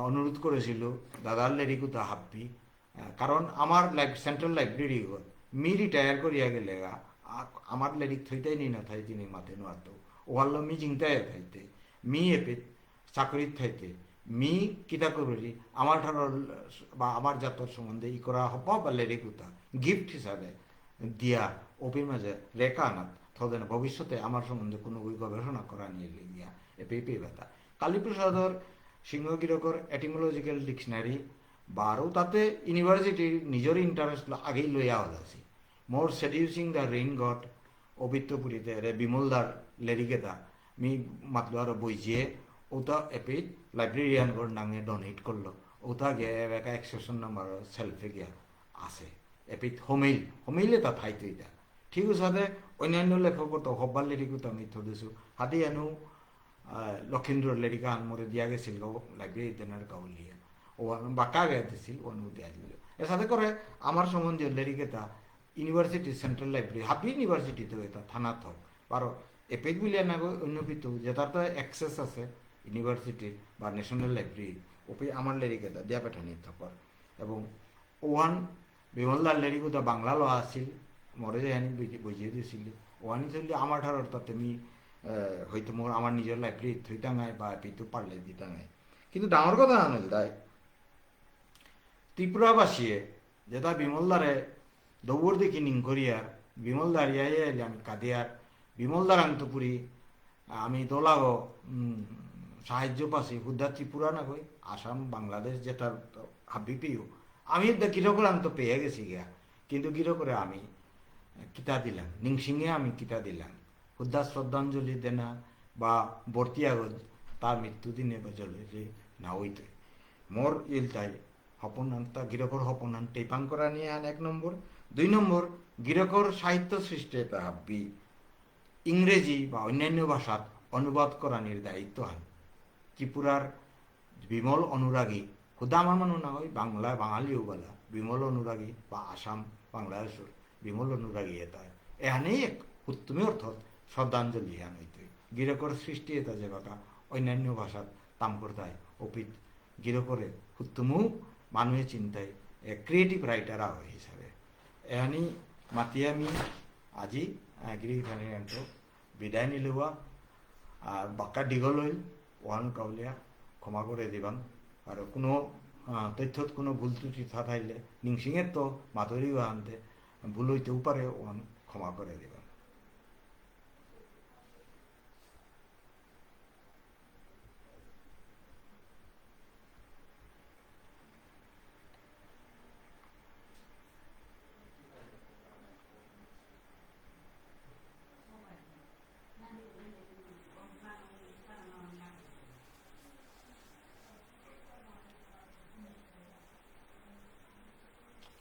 অনুরোধ করেছিল দাদার লেরিকুতা হাব্বি কারণ আমার সেন্ট্রাল লাইব্রেরি মি রিটায়ার করিয়া গেলে আমার লেরিক থইতেই নি না থাই তিনি মাতে নোয়াতো ওয়াল্লো মি চিন্তায় থাইতে মি এপে চাকরিত থাইতে মি কিতা করি আমার ঠার বা আমার জাতর সম্বন্ধে ই করা হব বা লেরিকুতা গিফট হিসাবে দিয়া ওপির মাঝে রেখা আনাত থদেন ভবিষ্যতে আমার সম্বন্ধে কোনো গবেষণা করা নিয়ে গিয়া এপে পেয়ে ব্যথা কালীপ্রসাদর সিংহগিরকর এটিমোলজিক্যাল ডিকশনারি বা আরও তাতে ইউনিভার্সিটির নিজের ইন্টারেস্ট আগেই লইয়া হল আছে মোর সেডিউসিং দ্য রেইন গড অবিত্তপুরীতে রে বিমলদার লেরিকেতা মি মাতলো আর বইজিয়ে ওটা এপে লাইব্রেরিয়ানগর নামে ডোনেট করলো ওটা গিয়ে একটা এক্সেশন নাম্বার সেলফে গিয়া আছে এপিত হোমিলে তা ঠাইতে ইতা ঠিক আছে অন্যান্য লেখকৰ তো হব্বাৰ লেৰিকো তো আমি থৈ দিছোঁ হাতি আনো লক্ষীন্দ্ৰৰ লেৰিকা আনমৰে দিয়া গেছিল গাঁও লাইব্রেরি তেনার গাঁৱলীয়া ও বাঁকা গায়ে দিছিল অনু দিয়া দিল এর সাথে করে আমার সম্বন্ধীয় লেরিকেতা ইউনিভার্সিটি সেন্ট্রাল লাইব্রেরি হাবি ইউনিভার্সিটিতে এটা থানাত হোক বারো এপেক বিলিয়া না অন্য পিতু যেটার তো অ্যাক্সেস আছে ইউনিভার্সিটির বা ন্যাশনাল লাইব্রেরি ওপে আমার লেরিকেতা দিয়া পেঠানি থাকর এবং ওহান বিমলদার লেরিকোতা বাংলা লওয়া আছিল মরে যে আনি বুঝিয়ে দিয়েছিল ওহানি চললে আমার ধারর তাতে আমি হয়তো মোর আমার নিজের লাইব্রেরি থইতাঙাই বা পিতু পারলে দিতাঙাই কিন্তু ডাঙর কথা আনিল তাই ত্রিপুরাবাসীয়ে যেটা বিমলদারে দৌড় দেখি নিংকরিয়ার বিমলদার ইয়াই আইলে আমি কাদিয়ার বিমলদার আন্তপুরি আমি দোলাগো সাহায্য পাচ্ছি হুদ্দা ত্রিপুরা না কই আসাম বাংলাদেশ যেটা হাবি পেয়েও আমি গিরকর আমি তো পেয়ে গেছি গিয়া কিন্তু গিরকরে আমি কিতা দিলাম নিংসিংহে আমি কিতা দিলাম হুদ্দা শ্রদ্ধাঞ্জলি দেনা বা বর্তিয়াগত তার মৃত্যুদিনে বজলে যে না হইতে মোর ইলতাই হপনান্তা গিরকর হপনান টেপাং করা নিয়ে আন 1 নম্বর 2 নম্বর গিরকর সাহিত্য সৃষ্টি এটা হাব্বি ইংরেজি বা অন্যান্য ভাষাত অনুবাদ করানির দায়িত্ব হান ত্রিপুরার বিমল অনুরাগী হুদা আমার মানুষ না হয় বাংলা বাঙালিও বলা বিমল অনুরাগী বা আসাম বাংলাদেশের বিমল অনুরাগী এটা এহানেই এক উত্তমী অর্থত শ্রদ্ধাঞ্জলি হান হইতে গিরকর সৃষ্টি এটা যে বাকা অন্যান্য ভাষাত তাম করতায় অপিত গিরকরে উত্তমও মানুষের চিন্তায় ক্রিয়েটিভ রাইটার হয় হিসাবে এহানি মাতিয়ে আমি আজি গিরিখানি বিদায় নিলোৱা আর বাক্কা দীঘল হইল ওহান কাউলিয়া ক্ষমা করে দিবান আর কোনো তথ্যত কোনো ভুল ত্রুটি থাকাইলে নিংসিংয়ের তো মাধুরী আনতে ভুল হইতেও পারে ওহান ক্ষমা করে দিবান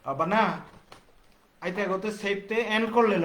Abana, ahí te agoté safety and con le